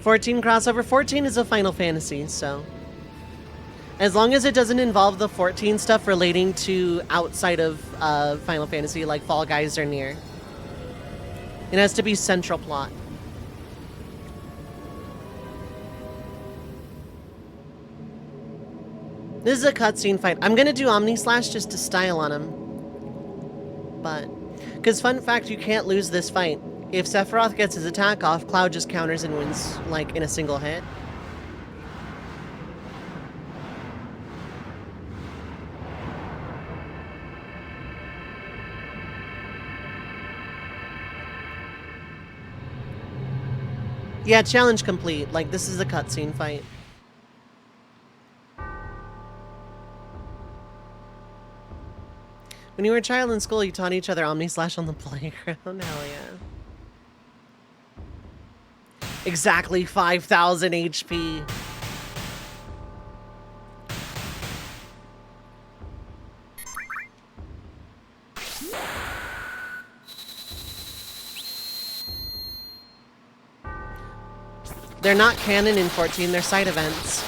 "14 crossover." 14 is a Final Fantasy, so... as long as it doesn't involve the 14 stuff relating to outside of Final Fantasy, like Fall Guys or Nier. It has to be central plot. This is a cutscene fight. I'm gonna do Omni Slash just to style on him. But... because fun fact, you can't lose this fight. If Sephiroth gets his attack off, Cloud just counters and wins, like, in a single hit. Yeah, challenge complete. Like, this is a cutscene fight. When you were a child in school, you taught each other Omni Slash on the playground. Hell yeah. Exactly 5,000 HP. They're not canon in 14, they're side events.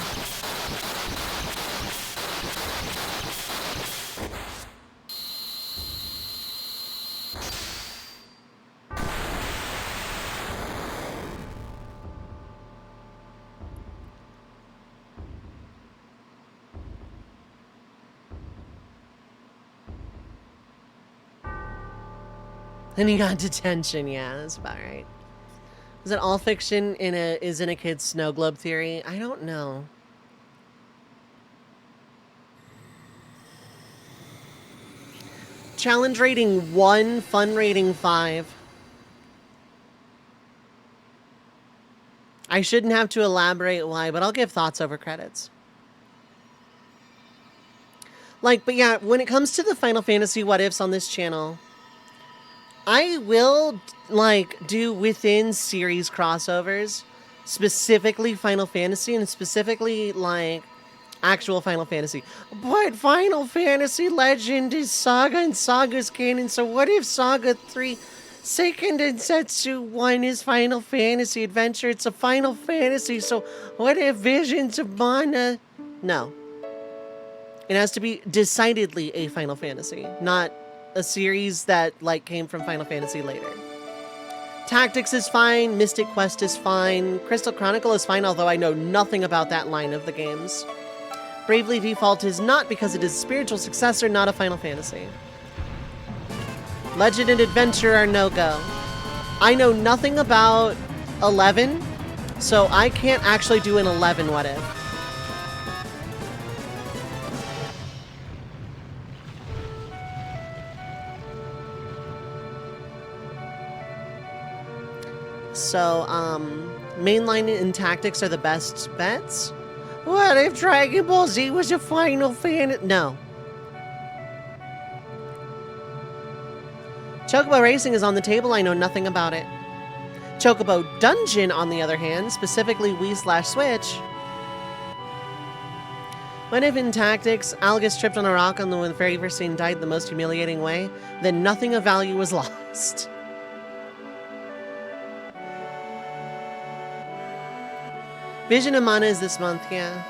And he got detention, yeah, that's about right. Is it all fiction is in a kid's snow globe theory? I don't know. Challenge rating 1, fun rating 5. I shouldn't have to elaborate why, but I'll give thoughts over credits. Like, but yeah, when it comes to the Final Fantasy what ifs on this channel, I will, like, do within series crossovers, specifically Final Fantasy and specifically, like, actual Final Fantasy. But Final Fantasy Legend is Saga and Saga's canon, so what if Saga 3 Seiken Densetsu 1 is Final Fantasy Adventure? It's a Final Fantasy, so what if Visions of Mana? No. It has to be decidedly a Final Fantasy, not a series that, like, came from Final Fantasy later. Tactics is fine, Mystic Quest is fine, Crystal Chronicle is fine, although I know nothing about that line of the games. Bravely Default is not because it is a spiritual successor, not a Final Fantasy. Legend and Adventure are no-go. I know nothing about 11, so I can't actually do an 11 what if. So, mainline and Tactics are the best bets? What if Dragon Ball Z was a Final Fantasy? No. Chocobo Racing is on the table, I know nothing about it. Chocobo Dungeon, on the other hand, specifically Wii/Switch. What if in Tactics, Algus tripped on a rock on the very first scene died the most humiliating way? Then nothing of value was lost. Vision of Mana is this month, yeah.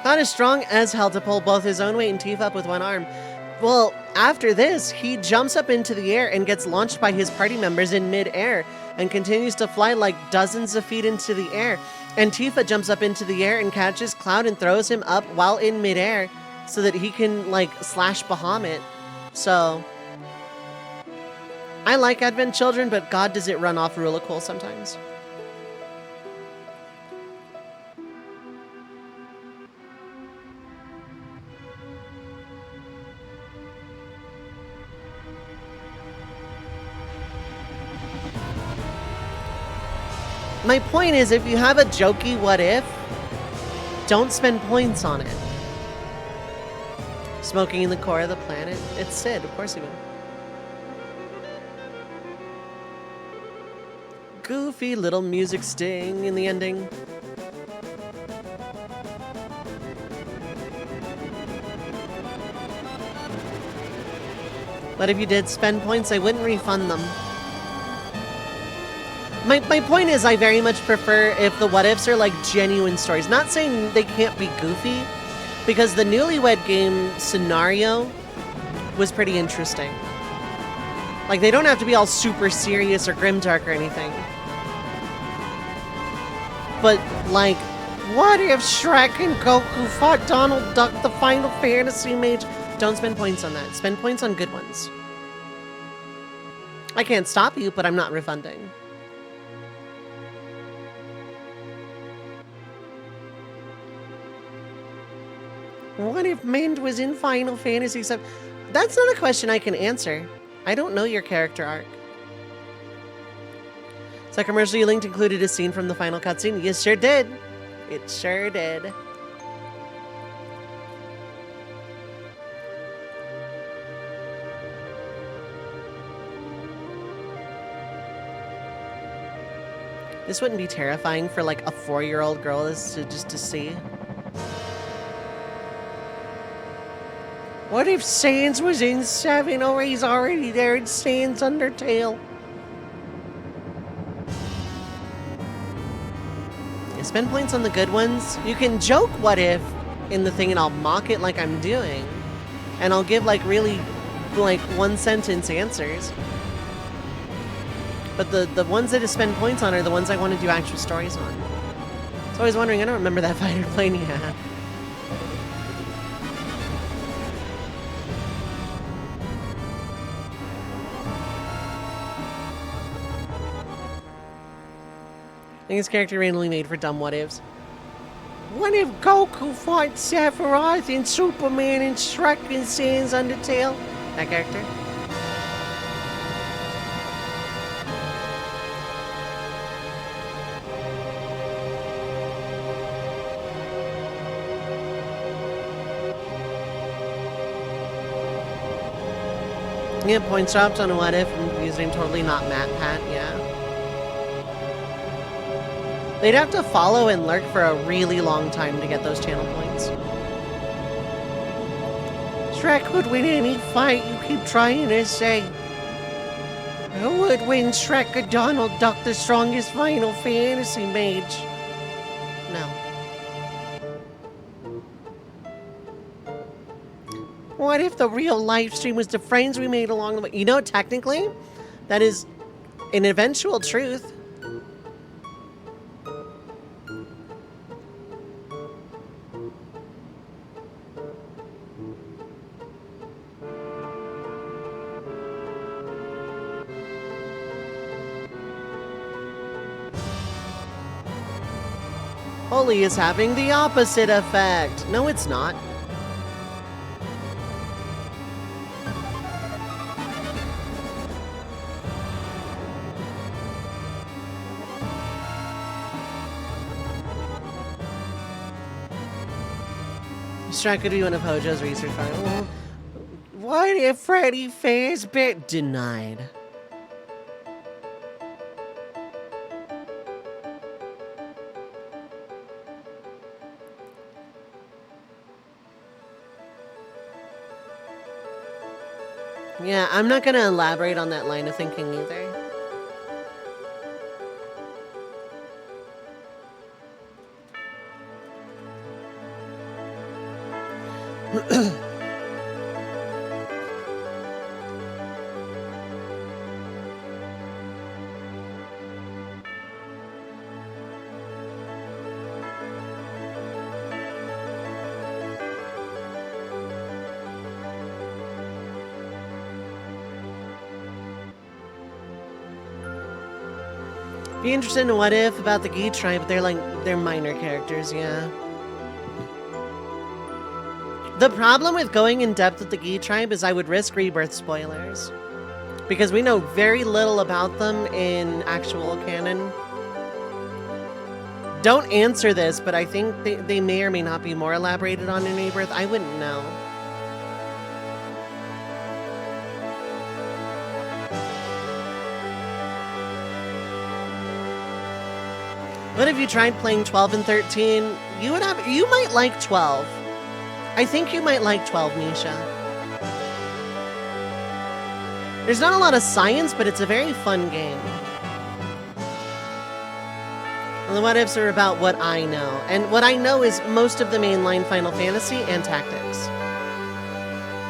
Not as strong as hell to pull both his own weight and teeth up with one arm. Well, after this, he jumps up into the air and gets launched by his party members in mid-air. and continues to fly like dozens of feet into the air. And Tifa jumps up into the air and catches Cloud and throws him up while in midair so that he can, like, slash Bahamut. So, I like Advent Children, but God, does it run off Rulicool sometimes. My point is, if you have a jokey what if, don't spend points on it. Smoking in the core of the planet? It's Sid, of course he would. Goofy little music sting in the ending. But if you did spend points, I wouldn't refund them. My point is, I very much prefer if the what-ifs are like genuine stories. Not saying they can't be goofy, because the Newlywed Game scenario was pretty interesting. Like, they don't have to be all super serious or grimdark or anything. But, like, what if Shrek and Goku fought Donald Duck, the Final Fantasy mage? Don't spend points on that. Spend points on good ones. I can't stop you, but I'm not refunding. What if Mint was in Final Fantasy VII? That's not a question I can answer. I don't know your character arc. So commercial you linked included a scene from the final cutscene? Yes, sure did. It sure did. This wouldn't be terrifying for like a 4-year-old girl to see. What if Sans was in 7 or he's already there in Sans Undertale? Yeah, spend points on the good ones. You can joke what if in the thing and I'll mock it like I'm doing. And I'll give like really like 1-sentence answers. But the ones that I spend points on are the ones I want to do actual stories on. So I was wondering, I don't remember that fighter plane you had. I think his character randomly made for dumb what-ifs. What if Goku fought Sephiroth in Superman and Shrek in Sans Undertale? That character? Yeah, points dropped on a what if, and username totally not MatPat, yeah. They'd have to follow and lurk for a really long time to get those channel points. Shrek would win any fight, you keep trying to say. Who would win, Shrek or Donald Duck, the strongest Final Fantasy mage? No. What if the real live stream was the friends we made along the way? You know, technically, that is an eventual truth. Holy is having the opposite effect. No, it's not. Shrek could be one of Hojo's research findings. What if Freddy Fazbear denied? Yeah, I'm not gonna elaborate on that line of thinking either. Be interested in What If about the Gi tribe, but they're minor characters, yeah. The problem with going in depth with the Gi tribe is I would risk rebirth spoilers. Because we know very little about them in actual canon. Don't answer this, but I think they may or may not be more elaborated on in rebirth. I wouldn't know. What if you tried playing 12 and 13? You might like 12. I think you might like 12, Misha. There's not a lot of science, but it's a very fun game. And the what ifs are about what I know. And what I know is most of the mainline Final Fantasy and Tactics.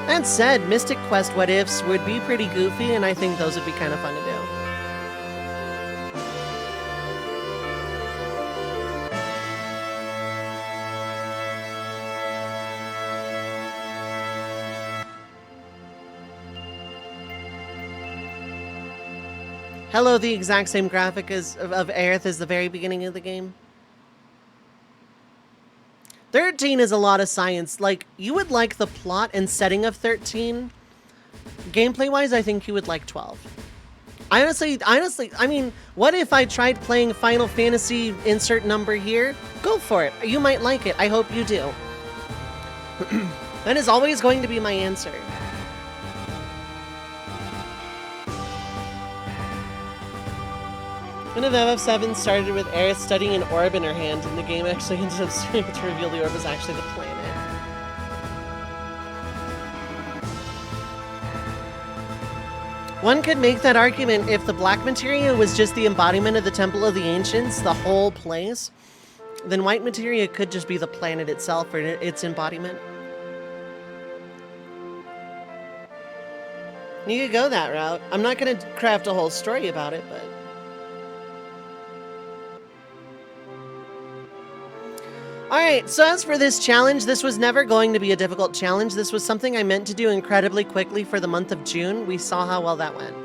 That said, Mystic Quest what ifs would be pretty goofy, and I think those would be kind of fun to do. Hello, the exact same graphic of Aerith as the very beginning of the game. 13 is a lot of science. Like, you would like the plot and setting of 13. Gameplay-wise, I think you would like 12. Honestly, I mean, what if I tried playing Final Fantasy insert number here? Go for it. You might like it. I hope you do. That is always going to be my answer. One of FF7 started with Aerith studying an orb in her hand, and the game actually ended up starting to reveal the orb was actually the planet. One could make that argument if the Black Materia was just the embodiment of the Temple of the Ancients, the whole place, then White Materia could just be the planet itself or its embodiment. You could go that route. I'm not going to craft a whole story about it, but... Alright, so as for this challenge, this was never going to be a difficult challenge. This was something I meant to do incredibly quickly for the month of June. We saw how well that went.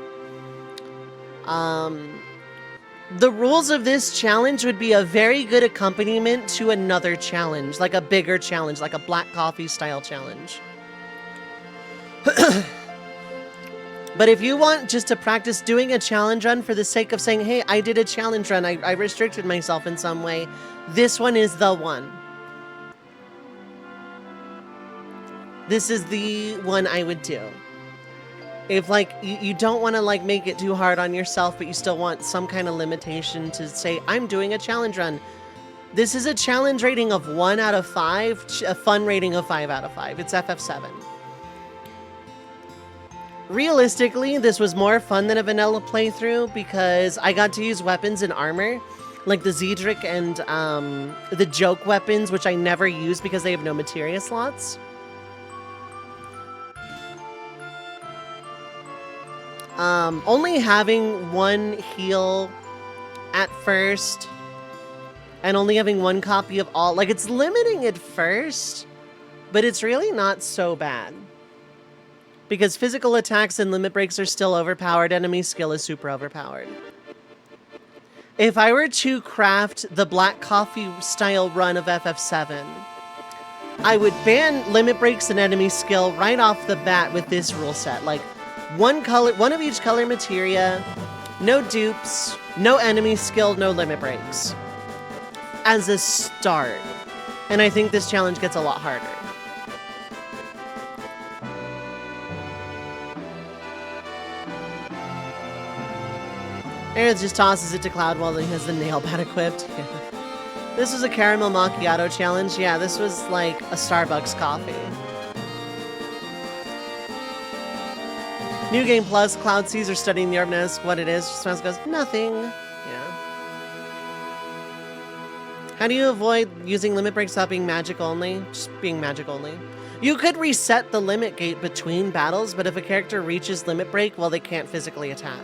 The rules of this challenge would be a very good accompaniment to another challenge, like a bigger challenge, like a black coffee style challenge. But if you want just to practice doing a challenge run for the sake of saying, hey, I did a challenge run, I restricted myself in some way, this one is the one. This is the one I would do. If, like, you don't want to, like, make it too hard on yourself, but you still want some kind of limitation to say, I'm doing a challenge run. This is a challenge rating of 1 out of 5, a fun rating of 5 out of 5. It's FF7. Realistically, this was more fun than a vanilla playthrough because I got to use weapons and armor, like the Zedric and the joke weapons, which I never use because they have no materia slots. Only having one heal at first and only having one copy of all, like, it's limiting at first, but it's really not so bad. Because physical attacks and limit breaks are still overpowered, enemy skill is super overpowered. If I were to craft the black coffee style run of FF7, I would ban limit breaks and enemy skill right off the bat with this rule set. Like, one of each color materia, no dupes, no enemy skill, no limit breaks. As a start. And I think this challenge gets a lot harder. Aerith just tosses it to Cloud while he has the nail pad equipped. This was a caramel macchiato challenge. Yeah, this was like a Starbucks coffee. New Game Plus, Cloud sees her studying the orb and asks what it is. She smiles and goes, nothing. Yeah. How do you avoid using limit breaks without being magic only? Just being magic only. You could reset the limit gate between battles, but if a character reaches limit break, well, they can't physically attack.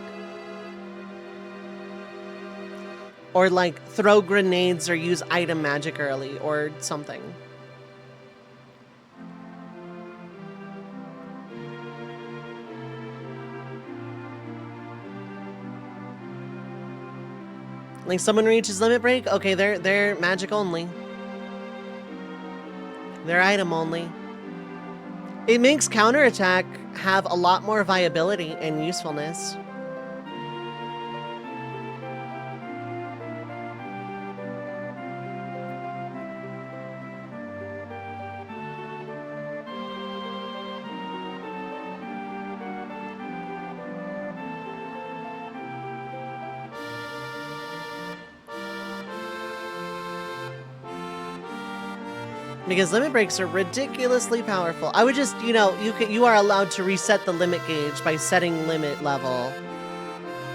Or, like, throw grenades or use item magic early or something. Like someone reaches limit break, okay, they're magic only. They're item only. It makes counterattack have a lot more viability and usefulness. Because limit breaks are ridiculously powerful. I would just, you know, you are allowed to reset the limit gauge by setting limit level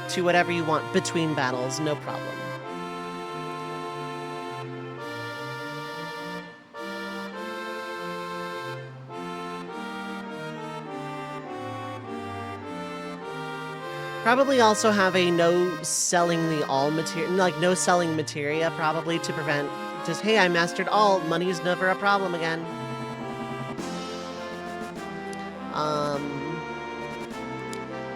to whatever you want between battles, no problem. Probably also have a no selling the all materia, like no selling materia, probably to prevent just, hey, I mastered all, money's never a problem again.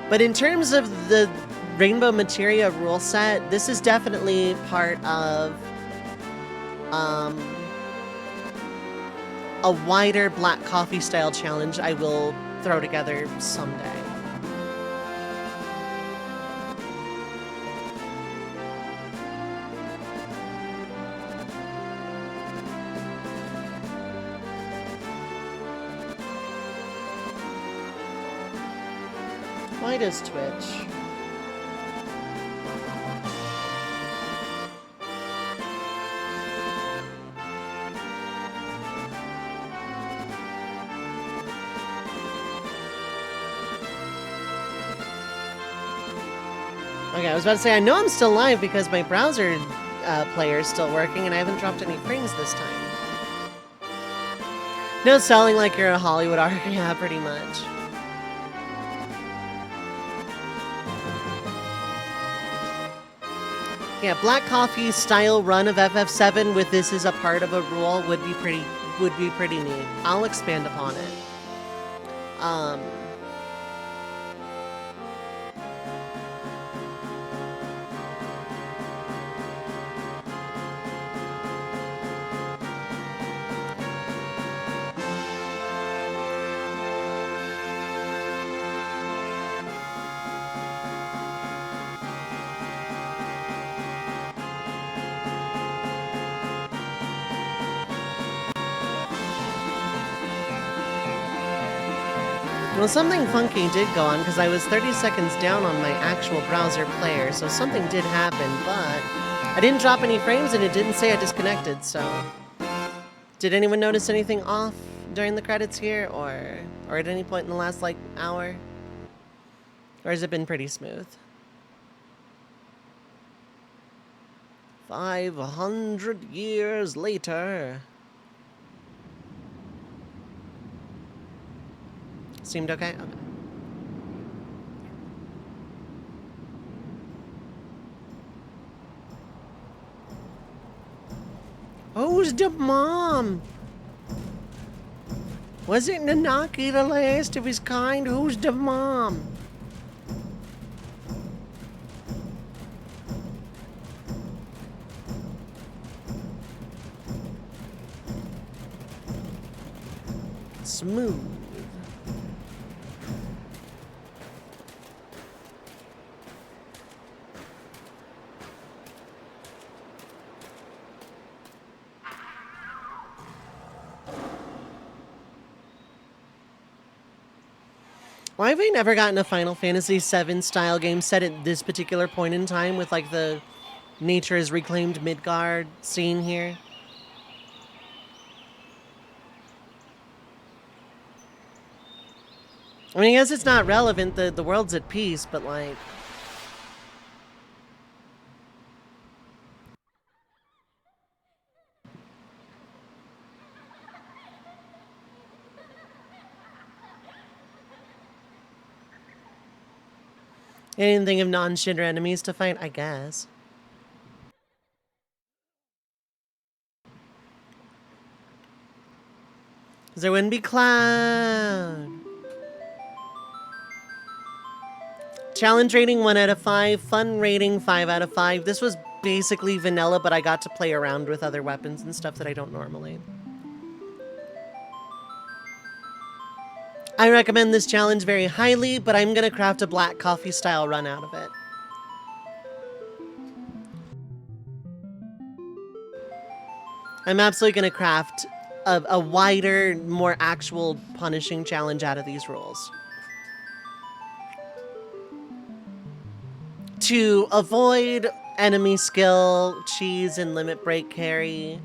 But in terms of the Rainbow Materia rule set, this is definitely part of a wider black coffee style challenge I will throw together someday. Why does Twitch? Okay, I was about to say, I know I'm still live because my browser player is still working and I haven't dropped any frames this time. No selling like you're a Hollywood art, yeah, pretty much. Yeah, black coffee style run of FF7 with this as a part of a rule would be pretty neat. I'll expand upon it. Well, something funky did go on because I was 30 seconds down on my actual browser player, so something did happen, but I didn't drop any frames and it didn't say I disconnected, so... Did anyone notice anything off during the credits here, or at any point in the last, like, hour? Or has it been pretty smooth? 500 years later. Seemed okay? Okay. Who's the mom? Was it Nanaki the last of his kind? Who's the mom? Smooth. Why have we never gotten a Final Fantasy VII style game set at this particular point in time with like the nature is reclaimed Midgard scene here? I mean, I guess it's not relevant, the world's at peace, but like... Anything of non-Shinra enemies to fight, I guess. Because there wouldn't be Cloud. Challenge rating 1 out of 5. Fun rating 5 out of 5. This was basically vanilla, but I got to play around with other weapons and stuff that I don't normally. I recommend this challenge very highly, but I'm gonna craft a black coffee style run out of it. I'm absolutely gonna craft a wider, more actual punishing challenge out of these rules. To avoid enemy skill, cheese, and limit break carry.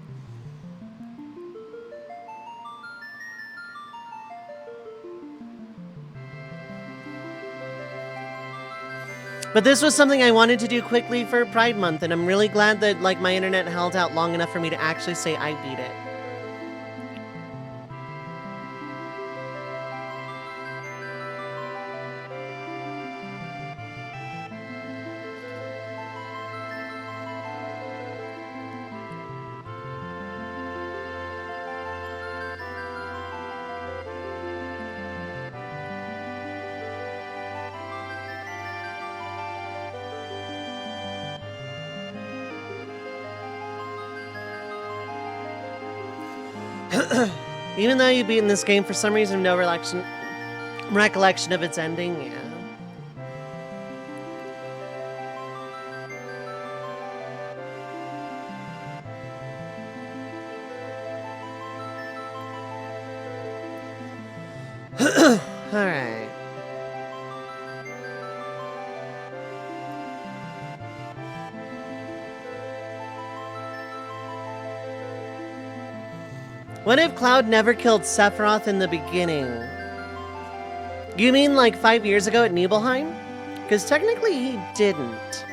But this was something I wanted to do quickly for Pride Month, and I'm really glad that like my internet held out long enough for me to actually say I beat it. Even though you've beaten this game, for some reason, no recollection of its ending, yeah. Alright. What if Cloud never killed Sephiroth in the beginning? You mean like 5 years ago at Nibelheim? Because technically he didn't.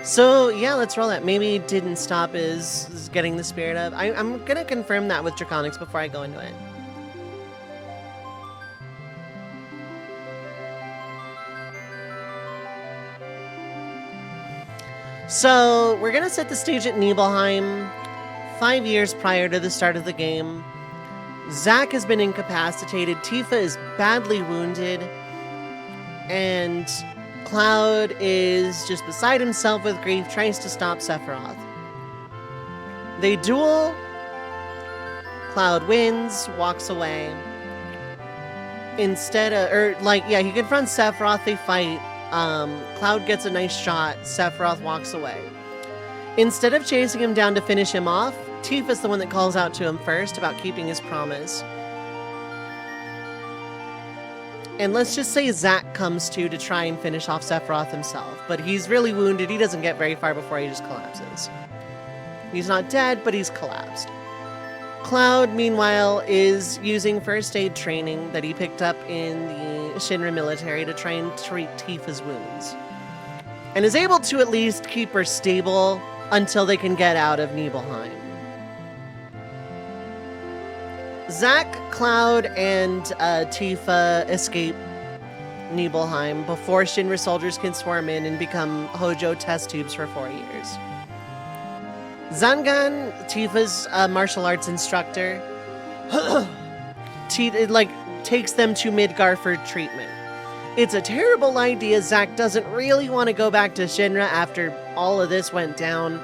So, yeah, let's roll that. Maybe didn't stop is getting the spirit of... I'm gonna confirm that with Draconics before I go into it. So, we're gonna set the stage at Nibelheim, 5 years prior to the start of the game. Zack has been incapacitated, Tifa is badly wounded, and Cloud is just beside himself with grief, tries to stop Sephiroth. They duel. Cloud wins, walks away. Instead of, he confronts Sephiroth, they fight. Cloud gets a nice shot, Sephiroth walks away. Instead of chasing him down to finish him off, Tifa's the one that calls out to him first about keeping his promise. And let's just say Zack comes to try and finish off Sephiroth himself. But he's really wounded. He doesn't get very far before he just collapses. He's not dead, but he's collapsed. Cloud, meanwhile, is using first aid training that he picked up in the Shinra military to try and treat Tifa's wounds. And is able to at least keep her stable until they can get out of Nibelheim. Zack, Cloud, and Tifa escape Nibelheim before Shinra soldiers can swarm in and become Hojo test tubes for 4 years. Zangan, Tifa's martial arts instructor, takes them to Midgar for treatment. It's a terrible idea. Zack doesn't really want to go back to Shinra after all of this went down.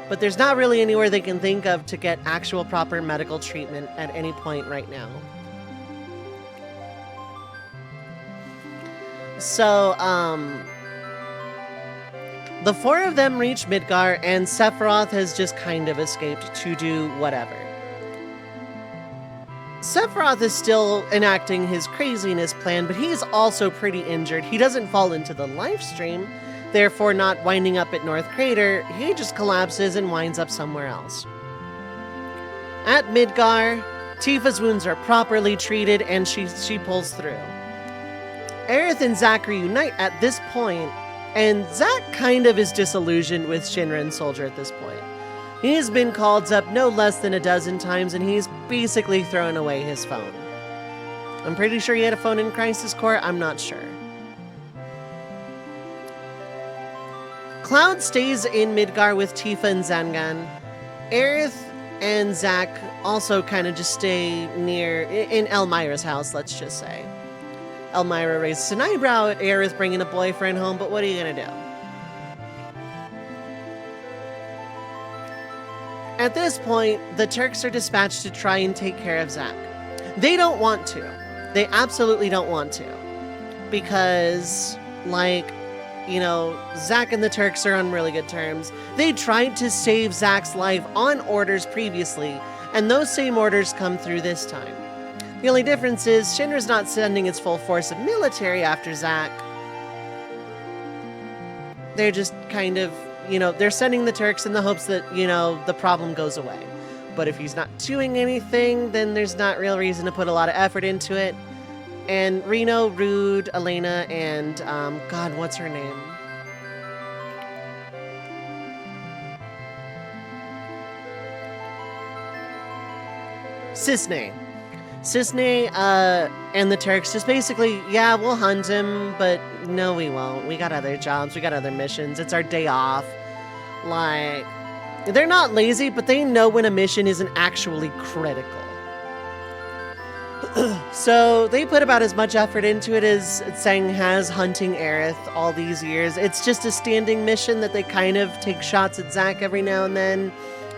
But there's not really anywhere they can think of to get actual proper medical treatment at any point right now. So, the four of them reach Midgar, and Sephiroth has just kind of escaped to do whatever. Sephiroth is still enacting his craziness plan, but he's also pretty injured. He doesn't fall into the life stream, therefore not winding up at North Crater. He just collapses and winds up somewhere else. At Midgar, Tifa's wounds are properly treated and she pulls through. Aerith and Zack reunite at this point, and Zack kind of is disillusioned with Shinra and Soldier at this point. He's been called up no less than a dozen times, and he's basically thrown away his phone. I'm pretty sure he had a phone in Crisis Core, I'm not sure. Cloud stays in Midgar with Tifa and Zangan. Aerith and Zack also kind of just stay near, in Elmira's house, let's just say. Elmira raises an eyebrow at Aerith bringing a boyfriend home, but what are you gonna do? At this point, the Turks are dispatched to try and take care of Zack. They don't want to. They absolutely don't want to. Because, like, you know, Zack and the Turks are on really good terms. They tried to save Zack's life on orders previously, and those same orders come through this time. The only difference is Shinra's not sending its full force of military after Zack. They're just kind of, you know, they're sending the Turks in the hopes that, you know, the problem goes away. But if he's not doing anything, then there's not real reason to put a lot of effort into it. And Reno, Rude, Elena, and, God, what's her name? Cisne. Cisne, and the Turks just basically, yeah, we'll hunt him, but no, we won't. We got other jobs, we got other missions, it's our day off. Like, they're not lazy, but they know when a mission isn't actually critical. So they put about as much effort into it as Tseng has hunting Aerith all these years. It's just a standing mission that they kind of take shots at Zack every now and then.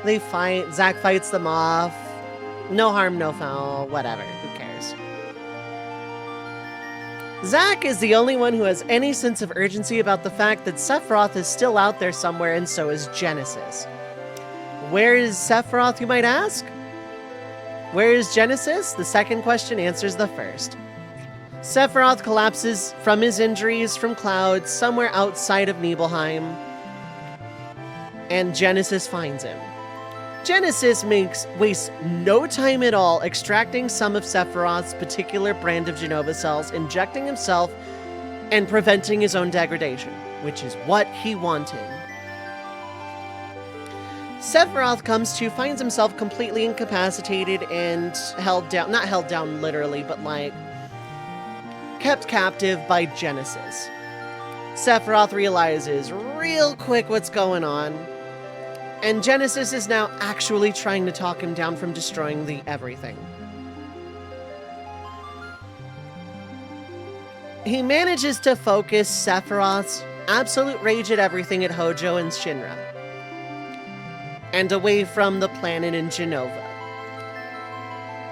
They fight, Zack fights them off. No harm, no foul, whatever, who cares? Zack is the only one who has any sense of urgency about the fact that Sephiroth is still out there somewhere, and so is Genesis. Where is Sephiroth, you might ask? Where is Genesis? The second question answers the first. Sephiroth collapses from his injuries from Cloud somewhere outside of Nibelheim, and Genesis finds him. Genesis wastes no time at all extracting some of Sephiroth's particular brand of Genova cells, injecting himself, and preventing his own degradation, which is what he wanted. Sephiroth finds himself completely incapacitated and held down, not held down literally, but like, kept captive by Genesis. Sephiroth realizes real quick what's going on, and Genesis is now actually trying to talk him down from destroying the everything. He manages to focus Sephiroth's absolute rage at everything at Hojo and Shinra, and away from the planet in Genova.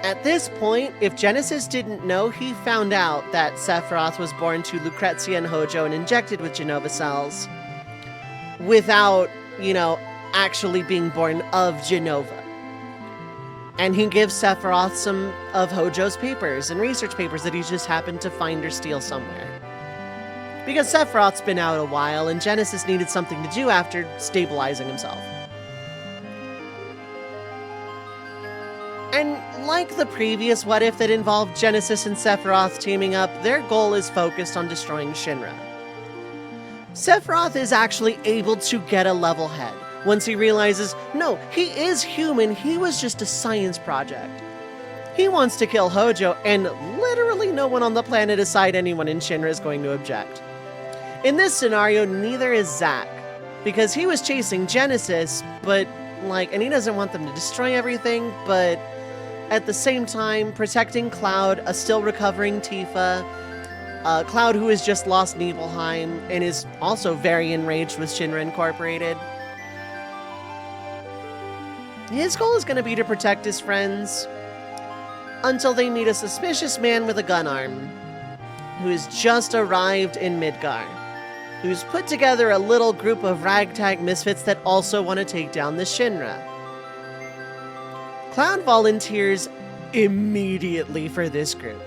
At this point, if Genesis didn't know, he found out that Sephiroth was born to Lucrezia and Hojo and injected with Genova cells without, you know, actually being born of Genova. And he gives Sephiroth some of Hojo's papers and research papers that he just happened to find or steal somewhere. Because Sephiroth's been out a while and Genesis needed something to do after stabilizing himself. And like the previous What If that involved Genesis and Sephiroth teaming up, their goal is focused on destroying Shinra. Sephiroth is actually able to get a level head once he realizes, no, he is human, he was just a science project. He wants to kill Hojo, and literally no one on the planet aside anyone in Shinra is going to object. In this scenario, neither is Zack, because he was chasing Genesis, but like, and he doesn't want them to destroy everything, but at the same time, protecting Cloud, a still recovering Tifa, Cloud who has just lost Nibelheim, and is also very enraged with Shinra Incorporated. His goal is going to be to protect his friends until they meet a suspicious man with a gun arm who has just arrived in Midgar, who's put together a little group of ragtag misfits that also want to take down the Shinra. Cloud volunteers immediately for this group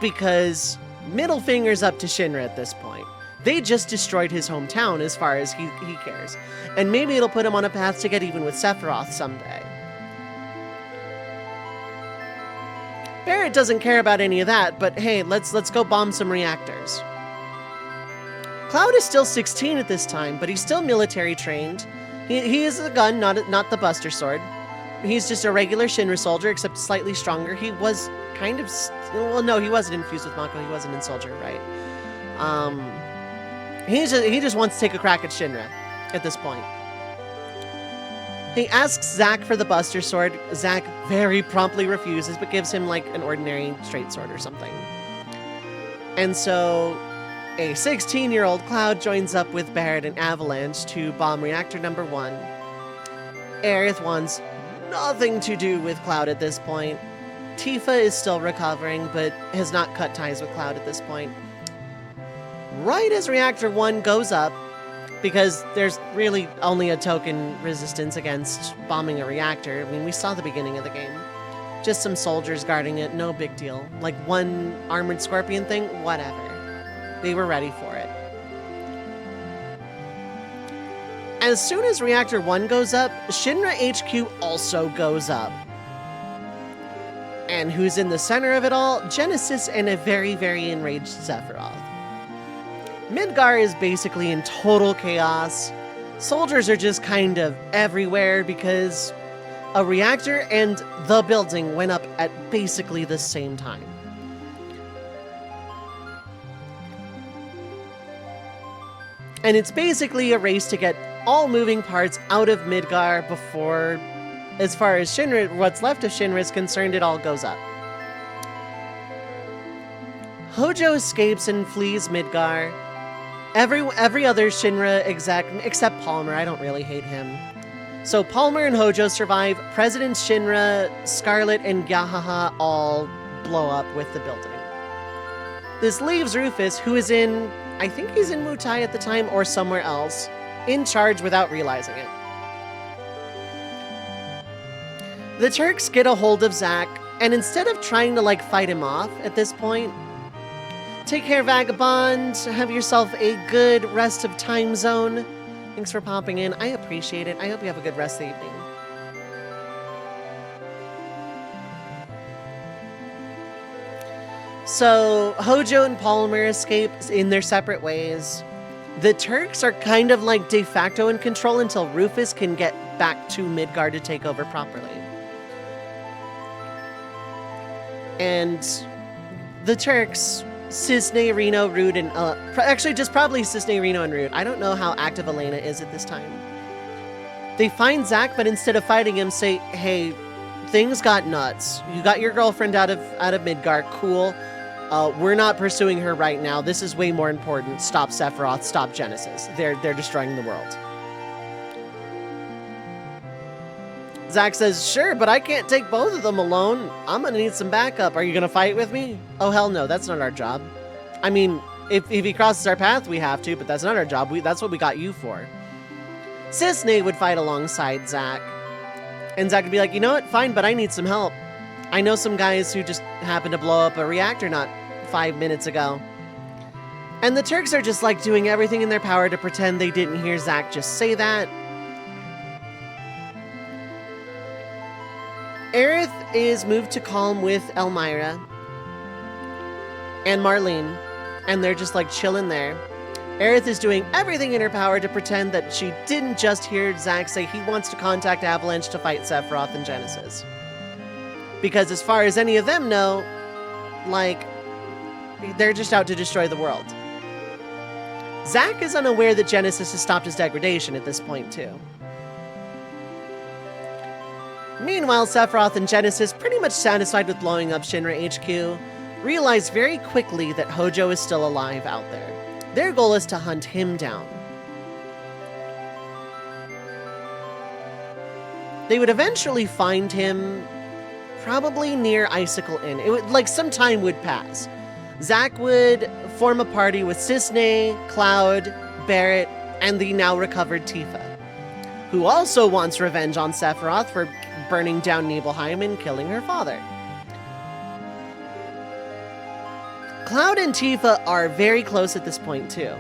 because middle fingers up to Shinra at this point. They just destroyed his hometown as far as he cares. And maybe it'll put him on a path to get even with Sephiroth someday. Barret doesn't care about any of that, but hey, let's go bomb some reactors. Cloud is still 16 at this time, but he's still military trained. He is a gun, not the Buster Sword. He's just a regular Shinra soldier, except slightly stronger. He was kind of... Well, no, he wasn't infused with Mako. He wasn't in soldier, right? He just wants to take a crack at Shinra. at this point. He asks Zack for the Buster Sword. Zack very promptly refuses, but gives him like an ordinary straight sword or something. And so a 16-year-old Cloud joins up with Barret and Avalanche to bomb reactor number 1. Aerith wants nothing to do with Cloud at this point. Tifa is still recovering, but has not cut ties with Cloud at this point. Right as reactor 1 goes up, because there's really only a token resistance against bombing a reactor. I mean, we saw the beginning of the game. Just some soldiers guarding it, no big deal. Like one armored scorpion thing, whatever. They were ready for it. As soon as reactor 1 goes up, Shinra HQ also goes up. And who's in the center of it all? Genesis and a very, very enraged Sephiroth. Midgar is basically in total chaos. Soldiers are just kind of everywhere because a reactor and the building went up at basically the same time. And it's basically a race to get all moving parts out of Midgar before, as far as Shinra, what's left of Shinra is concerned, it all goes up. Hojo escapes and flees Midgar. Every other Shinra exec, except Palmer, I don't really hate him. So Palmer and Hojo survive. President Shinra, Scarlet, and Gahaha all blow up with the building. This leaves Rufus, who is in, I think he's in Mutai at the time or somewhere else, in charge without realizing it. The Turks get a hold of Zack, and instead of trying to like fight him off at this point, take care, Vagabond. Have yourself a good rest of time zone. Thanks for popping in. I appreciate it. I hope you have a good rest of the evening. So, Hojo and Palmer escape in their separate ways. The Turks are kind of like de facto in control until Rufus can get back to Midgar to take over properly. And the Turks, Cisne, Reno, Rude, and actually just probably Cisne, Reno, and Rude. I don't know how active Elena is at this time. They find Zack, but instead of fighting him, say, "Hey, things got nuts. You got your girlfriend out of Midgar. Cool. We're not pursuing her right now. This is way more important. Stop Sephiroth. Stop Genesis. They're destroying the world." Zack says, "Sure, but I can't take both of them alone. I'm gonna need some backup. Are you gonna fight with me?" "Oh, hell no, that's not our job. I mean, if he crosses our path, we have to, but that's not our job. That's what we got you for." Cisne would fight alongside Zack. And Zack would be like, "You know what? Fine, but I need some help. I know some guys who just happened to blow up a reactor not 5 minutes ago." And the Turks are just like doing everything in their power to pretend they didn't hear Zack just say that. Aerith is moved to Calm with Elmira and Marlene, and they're just like chilling there. Aerith is doing everything in her power to pretend that she didn't just hear Zack say he wants to contact Avalanche to fight Sephiroth and Genesis. Because as far as any of them know, like, they're just out to destroy the world. Zack is unaware that Genesis has stopped his degradation at this point too. Meanwhile, Sephiroth and Genesis, pretty much satisfied with blowing up Shinra HQ, realize very quickly that Hojo is still alive out there. Their goal is to hunt him down. They would eventually find him probably near Icicle Inn. It would, like, some time would pass. Zack would form a party with Cisne, Cloud, Barret, and the now recovered Tifa, who also wants revenge on Sephiroth for burning down Nibelheim and killing her father. Cloud and Tifa are very close at this point too.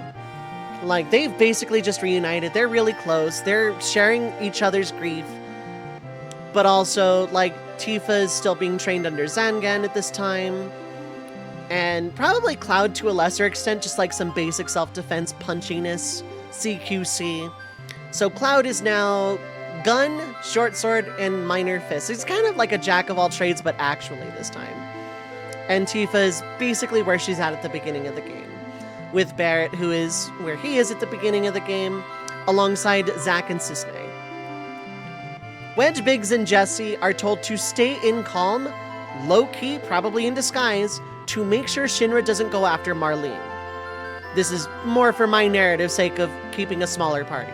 Like, they've basically just reunited. They're really close. They're sharing each other's grief. But also, like, Tifa is still being trained under Zangan at this time. And probably Cloud to a lesser extent, just like some basic self-defense punchiness, CQC. So Cloud is now gun, short sword, and minor fist. He's kind of like a jack of all trades, but actually this time. And Tifa is basically where she's at the beginning of the game, with Barret, who is where he is at the beginning of the game, alongside Zack and Cisne. Wedge, Biggs, and Jesse are told to stay in calm, low-key, probably in disguise, to make sure Shinra doesn't go after Marlene. This is more for my narrative's sake of keeping a smaller party.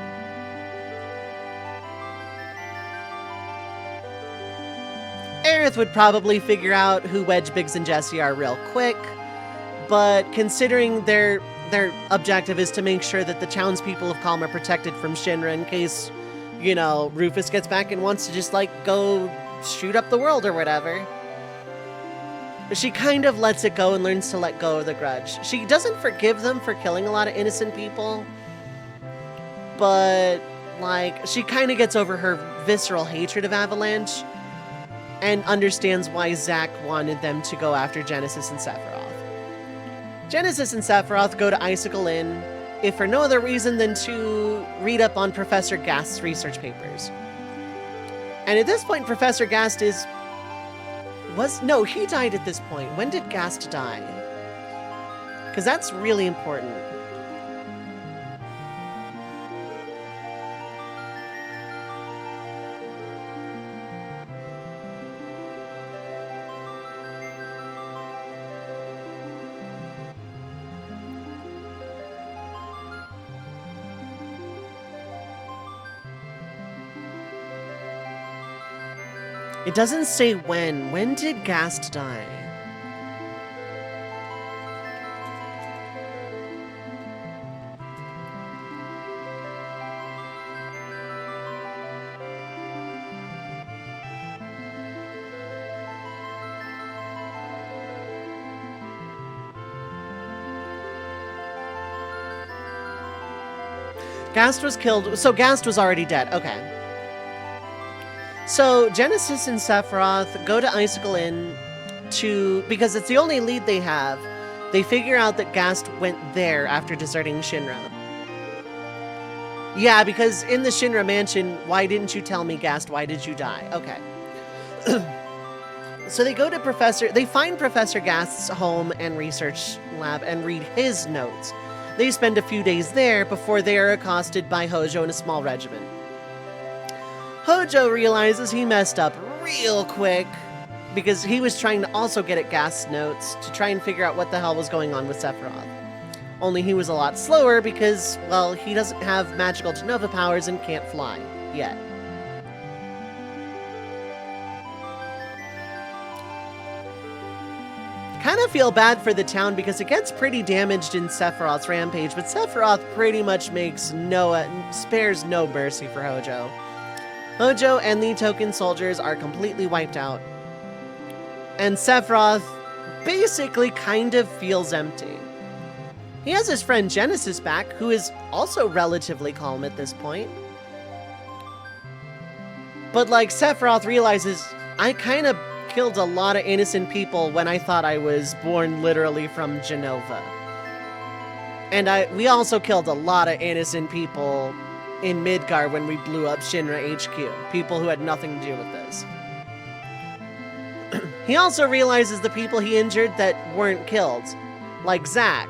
Aerith would probably figure out who Wedge, Biggs, and Jesse are real quick, but considering their objective is to make sure that the townspeople of Calm are protected from Shinra in case, you know, Rufus gets back and wants to just, like, go shoot up the world or whatever. But she kind of lets it go and learns to let go of the grudge. She doesn't forgive them for killing a lot of innocent people, but, like, she kind of gets over her visceral hatred of Avalanche and understands why Zack wanted them to go after Genesis and Sephiroth. Genesis and Sephiroth go to Icicle Inn, if for no other reason than to read up on Professor Gast's research papers. And at this point, Professor Gast no, he died at this point. When did Gast die? Because that's really important. It doesn't say when. When did Gast die? Gast was killed. So Gast was already dead. Okay. So Genesis and Sephiroth go to Icicle Inn because it's the only lead they have. They figure out that Gast went there after deserting Shinra. Yeah, because in the Shinra mansion, why didn't you tell me, Gast? Why did you die? Okay. So they find Professor Gast's home and research lab and read his notes. They spend a few days there before they are accosted by Hojo and a small regiment. Hojo realizes he messed up real quick because he was trying to also get at Gast's notes to try and figure out what the hell was going on with Sephiroth. Only he was a lot slower because, well, he doesn't have magical Genova powers and can't fly yet. Kind of feel bad for the town because it gets pretty damaged in Sephiroth's rampage, but Sephiroth pretty much spares no mercy for Hojo. Hojo and the token soldiers are completely wiped out. And Sephiroth basically kind of feels empty. He has his friend Genesis back, who is also relatively calm at this point. But like Sephiroth realizes, I kind of killed a lot of innocent people when I thought I was born literally from Genova. And we also killed a lot of innocent people in Midgar when we blew up Shinra HQ. People who had nothing to do with this. He also realizes the people he injured that weren't killed. Like Zack,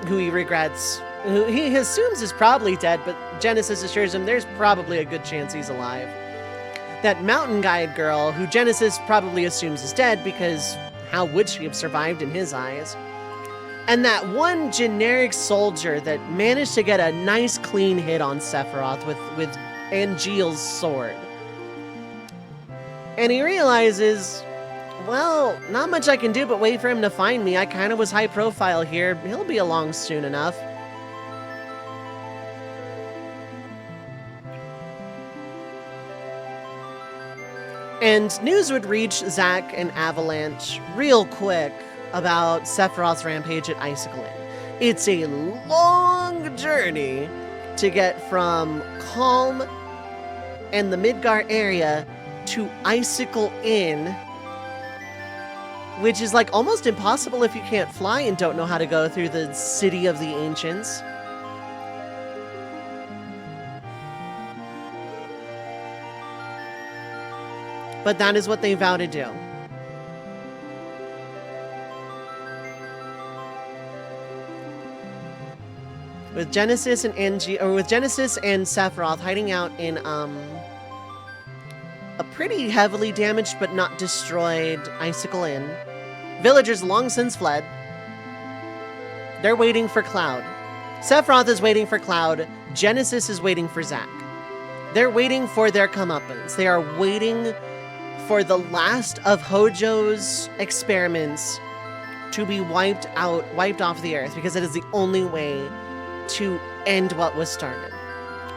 who he regrets, who he assumes is probably dead, but Genesis assures him there's probably a good chance he's alive. That mountain guide girl, who Genesis probably assumes is dead because how would she have survived in his eyes? And that one generic soldier that managed to get a nice clean hit on Sephiroth with Angeal's sword. And he realizes, well, not much I can do but wait for him to find me. I kind of was high profile here. He'll be along soon enough. And news would reach Zack and Avalanche real quick about Sephiroth's rampage at Icicle Inn. It's a long journey to get from Calm and the Midgar area to Icicle Inn, which is like almost impossible if you can't fly and don't know how to go through the City of the Ancients. But that is what they vow to do. with Genesis and with Genesis and Sephiroth hiding out in a pretty heavily damaged but not destroyed Icicle Inn. Villagers long since fled. They're waiting for Cloud. Sephiroth is waiting for Cloud. Genesis is waiting for Zack. They're waiting for their comeuppance. They are waiting for the last of Hojo's experiments to be wiped off the earth, because it is the only way to end what was started.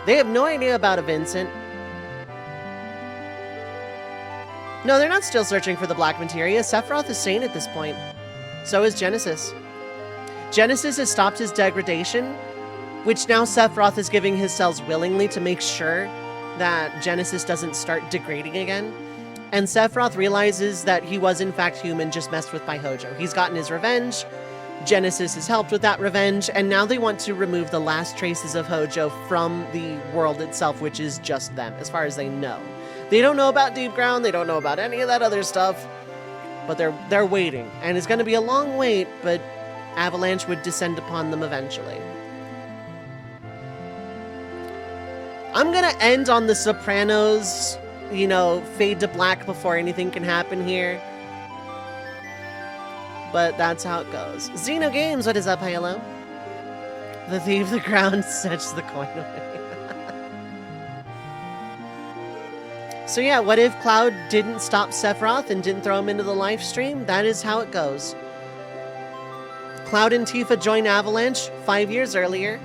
They have no idea about a Vincent. No, they're not still searching for the Black Materia. Sephiroth is sane at this point. So is Genesis. Genesis has stopped his degradation, which now Sephiroth is giving his cells willingly to make sure that Genesis doesn't start degrading again. And Sephiroth realizes that he was in fact human, just messed with by Hojo. He's gotten his revenge. Genesis has helped with that revenge, and now they want to remove the last traces of Hojo from the world itself, which is just them, as far as they know. They don't know about Deep Ground, they don't know about any of that other stuff, but they're waiting. And it's going to be a long wait, but Avalanche would descend upon them eventually. I'm going to end on the Sopranos, you know, fade to black before anything can happen here. But that's how it goes. Xeno Games, what is up? Hello. The thief, the ground, sets the coin away. So yeah, what if Cloud didn't stop Sephiroth and didn't throw him into the live stream? That is how it goes. Cloud and Tifa join Avalanche 5 years earlier.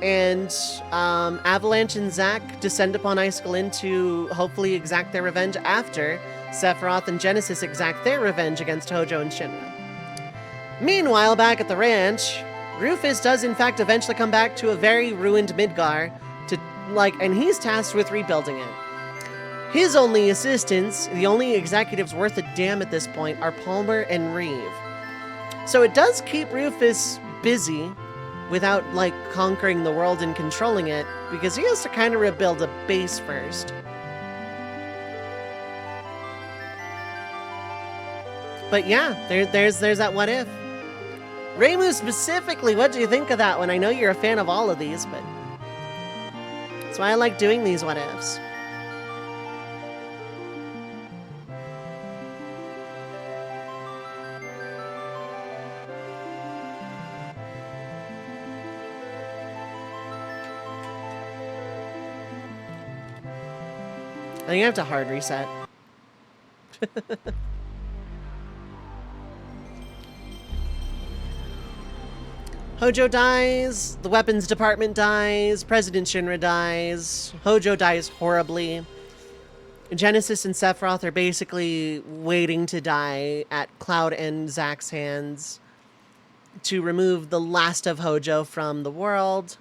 And Avalanche and Zack descend upon Icicle Inn to hopefully exact their revenge after Sephiroth and Genesis exact their revenge against Hojo and Shinra. Meanwhile, back at the ranch, Rufus does in fact eventually come back to a very ruined Midgar and he's tasked with rebuilding it. His only assistants, the only executives worth a damn at this point, are Palmer and Reeve. So it does keep Rufus busy without, like, conquering the world and controlling it, because he has to kind of rebuild a base first. But yeah, there's that what if. Reimu specifically, what do you think of that one? I know you're a fan of all of these, but that's why I like doing these what ifs. I think I have to hard reset. Hojo dies, the weapons department dies, President Shinra dies, Hojo dies horribly. Genesis and Sephiroth are basically waiting to die at Cloud and Zack's hands to remove the last of Hojo from the world.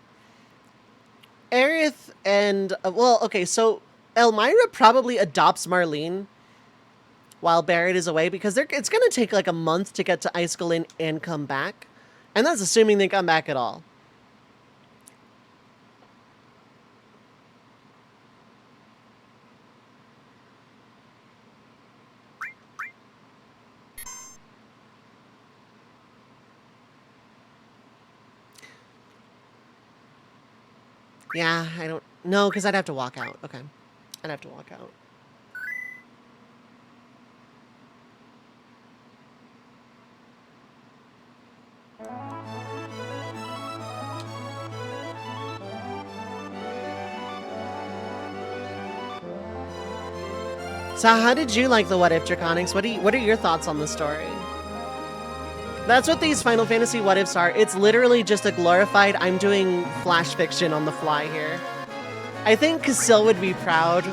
Aerith and... well, okay, so Elmira probably adopts Marlene while Barret is away, because it's going to take like a month to get to Icicle Inn and come back. And that's assuming they come back at all. Yeah, I don't... no, because I'd have to walk out. Okay. I'd have to walk out. So how did you like the What If Draconics? What are your thoughts on the story? That's what these Final Fantasy What Ifs are. It's literally just a glorified, I'm doing flash fiction on the fly here. I think Casil would be proud,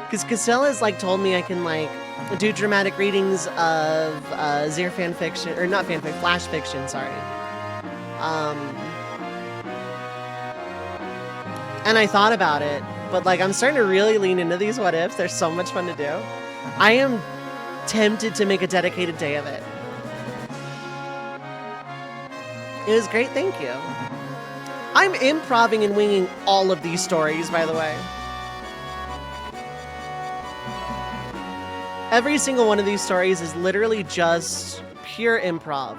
because Casil has like told me I can like do dramatic readings of Zir fan fiction, or not fanfic, flash fiction, sorry. And I thought about it, but like I'm starting to really lean into these what ifs. They're so much fun to do. I am tempted to make a dedicated day of it. It was great, thank you. I'm improving and winging all of these stories, by the way. Every single one of these stories is literally just pure improv.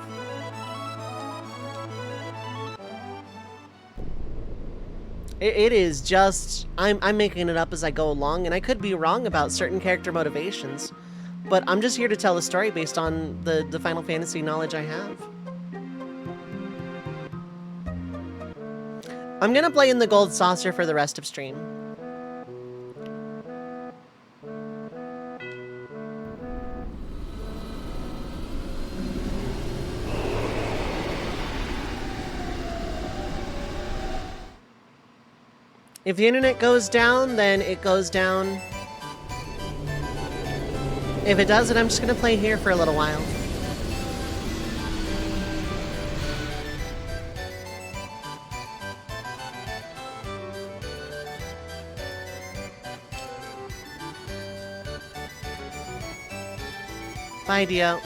It is just, I'm making it up as I go along, and I could be wrong about certain character motivations, but I'm just here to tell a story based on the Final Fantasy knowledge I have. I'm gonna play in the Gold Saucer for the rest of stream. If the internet goes down, then it goes down. If it doesn't, I'm just gonna play here for a little while. Bye, Dio.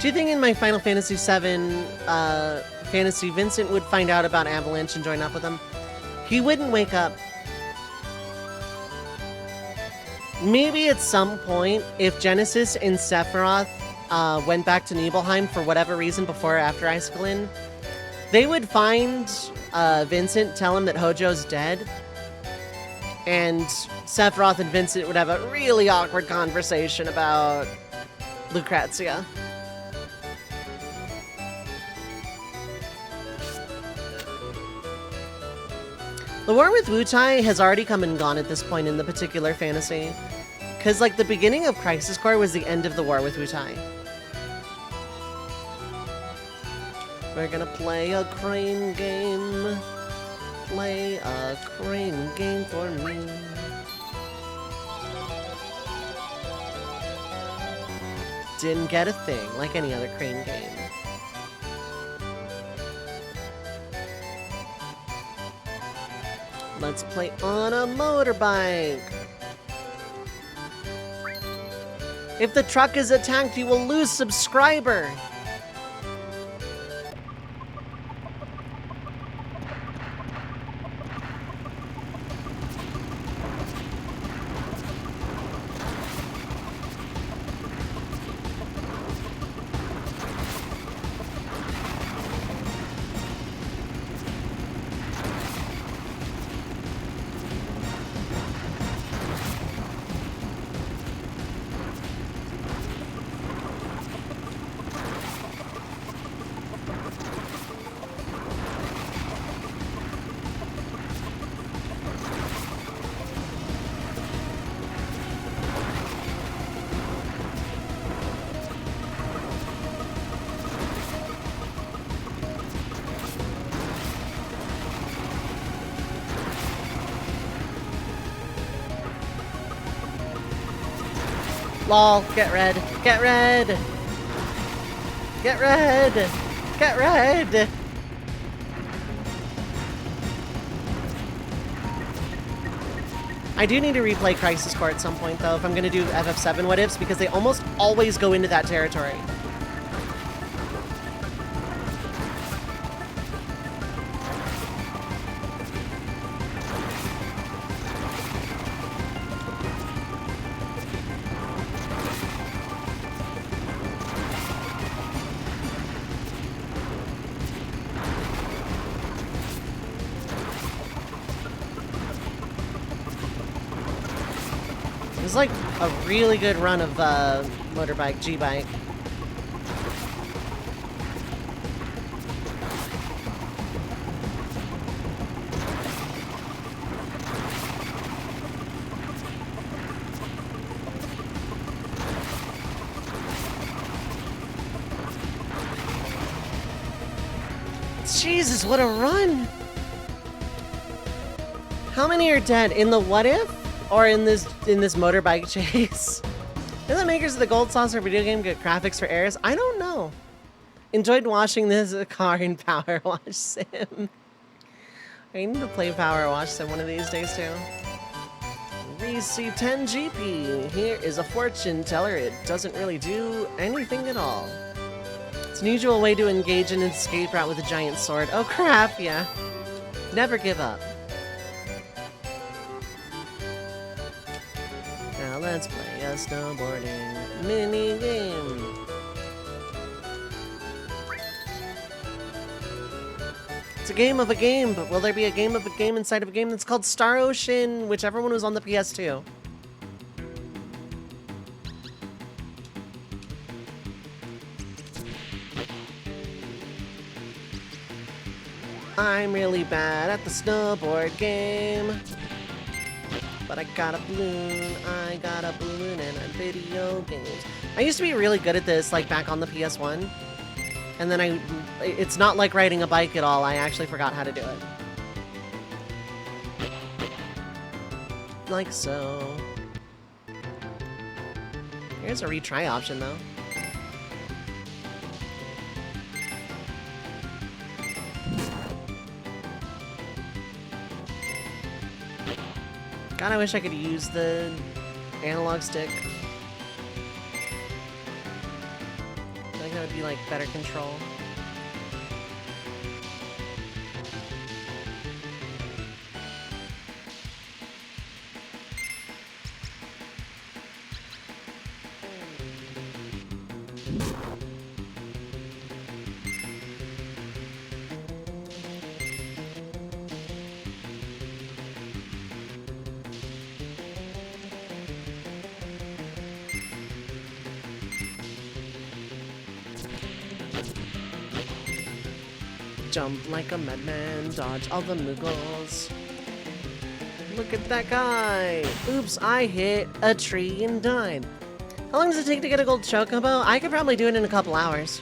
Do you think in my Final Fantasy VII fantasy, Vincent would find out about Avalanche and join up with them? He wouldn't wake up. Maybe at some point, if Genesis and Sephiroth went back to Nibelheim for whatever reason before or after Isugelin, they would find Vincent, tell him that Hojo's dead, and Sephiroth and Vincent would have a really awkward conversation about Lucrezia. The war with Wutai has already come and gone at this point in the particular fantasy. Because, like, the beginning of Crisis Core was the end of the war with Wutai. We're gonna play a crane game. Play a crane game for me. Didn't get a thing, like any other crane game. Let's play on a motorbike. If the truck is attacked, you will lose subscriber. Lol, get red, get red! Get red! Get red! I do need to replay Crisis Core at some point, though, if I'm gonna do FF7 what-ifs, because they almost always go into that territory. It's like a really good run of motorbike, G-bike. Jesus, what a run! How many are dead in the what if? Or in this motorbike chase? Do the makers of the Gold Saucer video game get graphics for errors? I don't know. Enjoyed watching this car in Power Wash Sim. I need to play Power Wash Sim one of these days too. Receive 10 GP. Here is a fortune teller. It doesn't really do anything at all. It's an unusual way to engage in an escape route with a giant sword. Oh crap, yeah. Never give up. Now let's play a snowboarding mini game. It's a game of a game, but will there be a game of a game inside of a game that's called Star Ocean, whichever one was on the PS2? I'm really bad at the snowboard game. But I got a balloon, and I'm video games. I used to be really good at this, like, back on the PS1. And then it's not like riding a bike at all, I actually forgot how to do it. Like so. Here's a retry option, though. God, I wish I could use the analog stick. I think that would be, like, better control. Jump like a madman, dodge all the Muggles. Look at that guy! Oops, I hit a tree and died. How long does it take to get a gold chocobo? I could probably do it in a couple hours.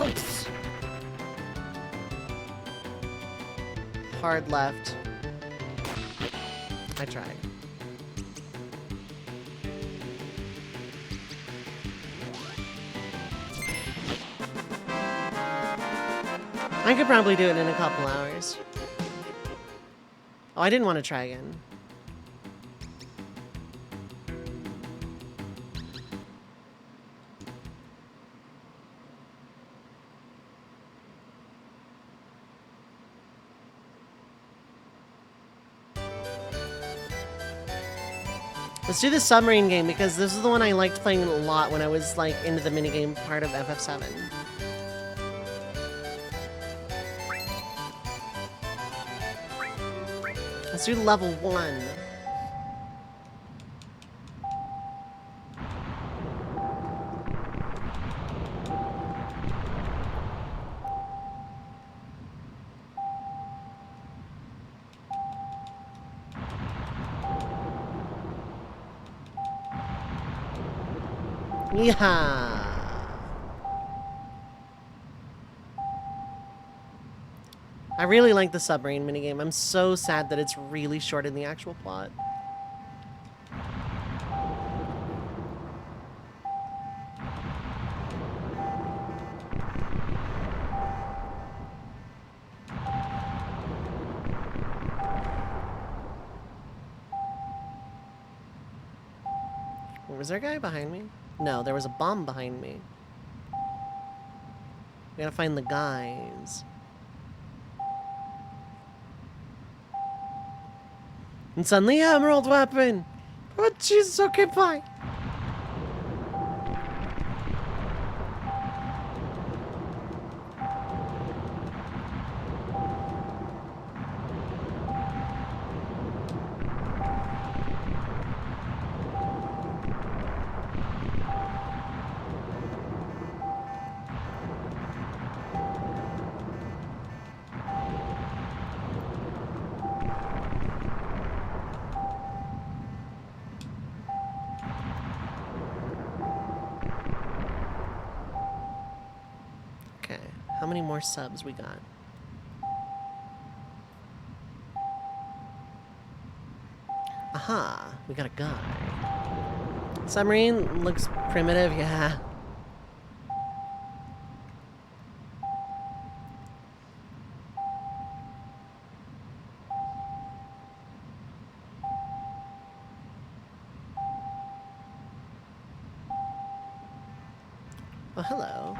Oops. Hard left. I tried. I could probably do it in a couple hours. Oh, I didn't want to try again. Let's do the submarine game because this is the one I liked playing a lot when I was like into the minigame part of FF7. Let's do level 1. Yeah. I really like the submarine minigame. I'm so sad that it's really short in the actual plot. Was there a guy behind me? No, there was a bomb behind me. We gotta find the guys. And suddenly, emerald weapon! Oh, Jesus, okay, bye. Okay, how many more subs we got? Aha, we got a guy. Submarine looks primitive, yeah. Oh, hello.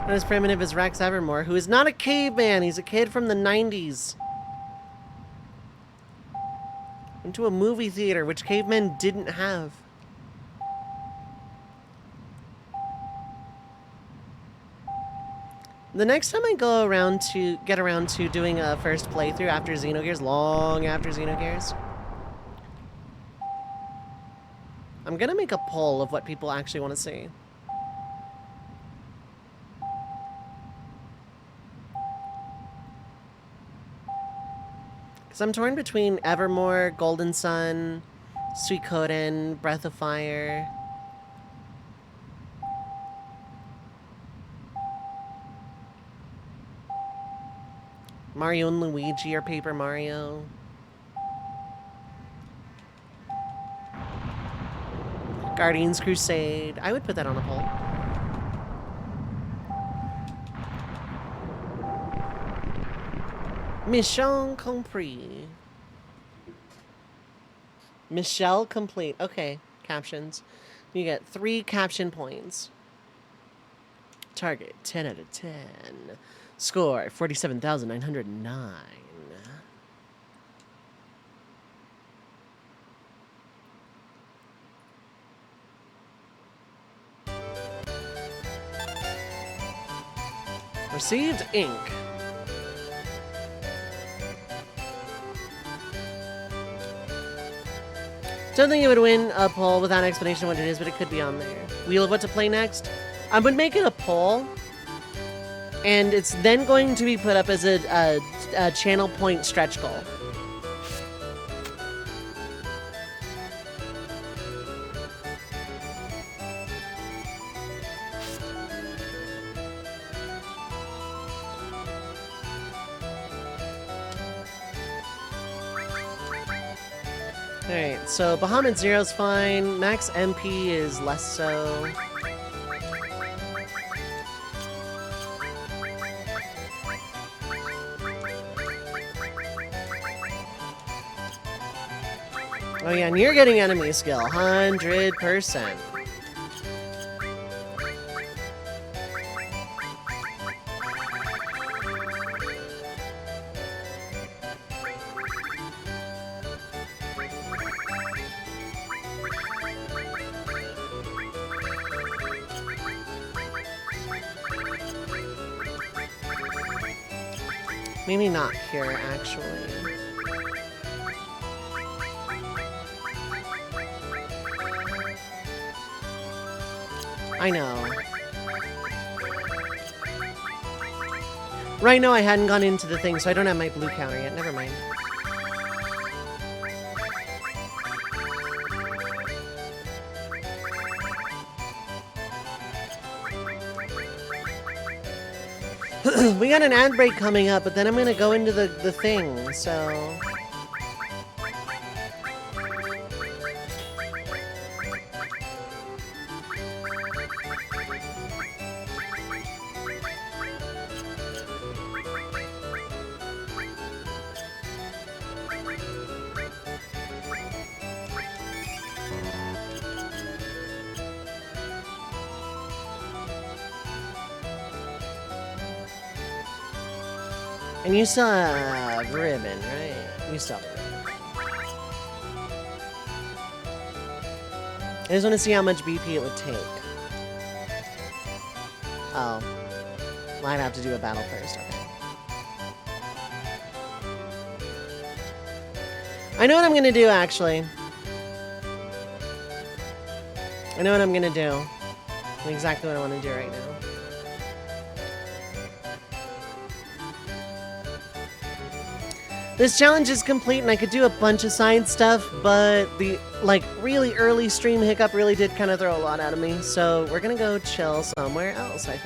Not as primitive as Rex Evermore, who is not a caveman. He's a kid from the 90s. Went to a movie theater, which cavemen didn't have. The next time I get around to doing a first playthrough after Xenogears, long after Xenogears, I'm gonna make a poll of what people actually want to see. Because I'm torn between Evermore, Golden Sun, Suikoden, Breath of Fire. Mario and Luigi or Paper Mario. Guardians Crusade. I would put that on a poll. Mission complete. Michelle complete. Okay, captions. You get 3 caption points. Target 10 out of 10. Score 47,909. Received ink. Don't think it would win a poll without an explanation of what it is, but it could be on there. Wheel of what to play next? I would make it a poll, and it's then going to be put up as a channel point stretch goal. Alright, so Bahamut Zero's fine. Max MP is less so. Oh yeah, and you're getting enemy skill, 100%. Maybe not here, actually. I know. Right now I hadn't gone into the thing, so I don't have my blue counter yet. Never mind. We got an ad break coming up, but then I'm gonna go into the thing, so... And you still have ribbon, right? You still have ribbon. I just want to see how much BP it would take. Oh. Well, I'd have to do a battle first, okay. I know what I'm gonna do, actually. I know what I'm gonna do. Exactly what I want to do right now. This challenge is complete and I could do a bunch of side stuff, but the, like, really early stream hiccup really did kind of throw a lot out of me. So we're gonna go chill somewhere else, I think.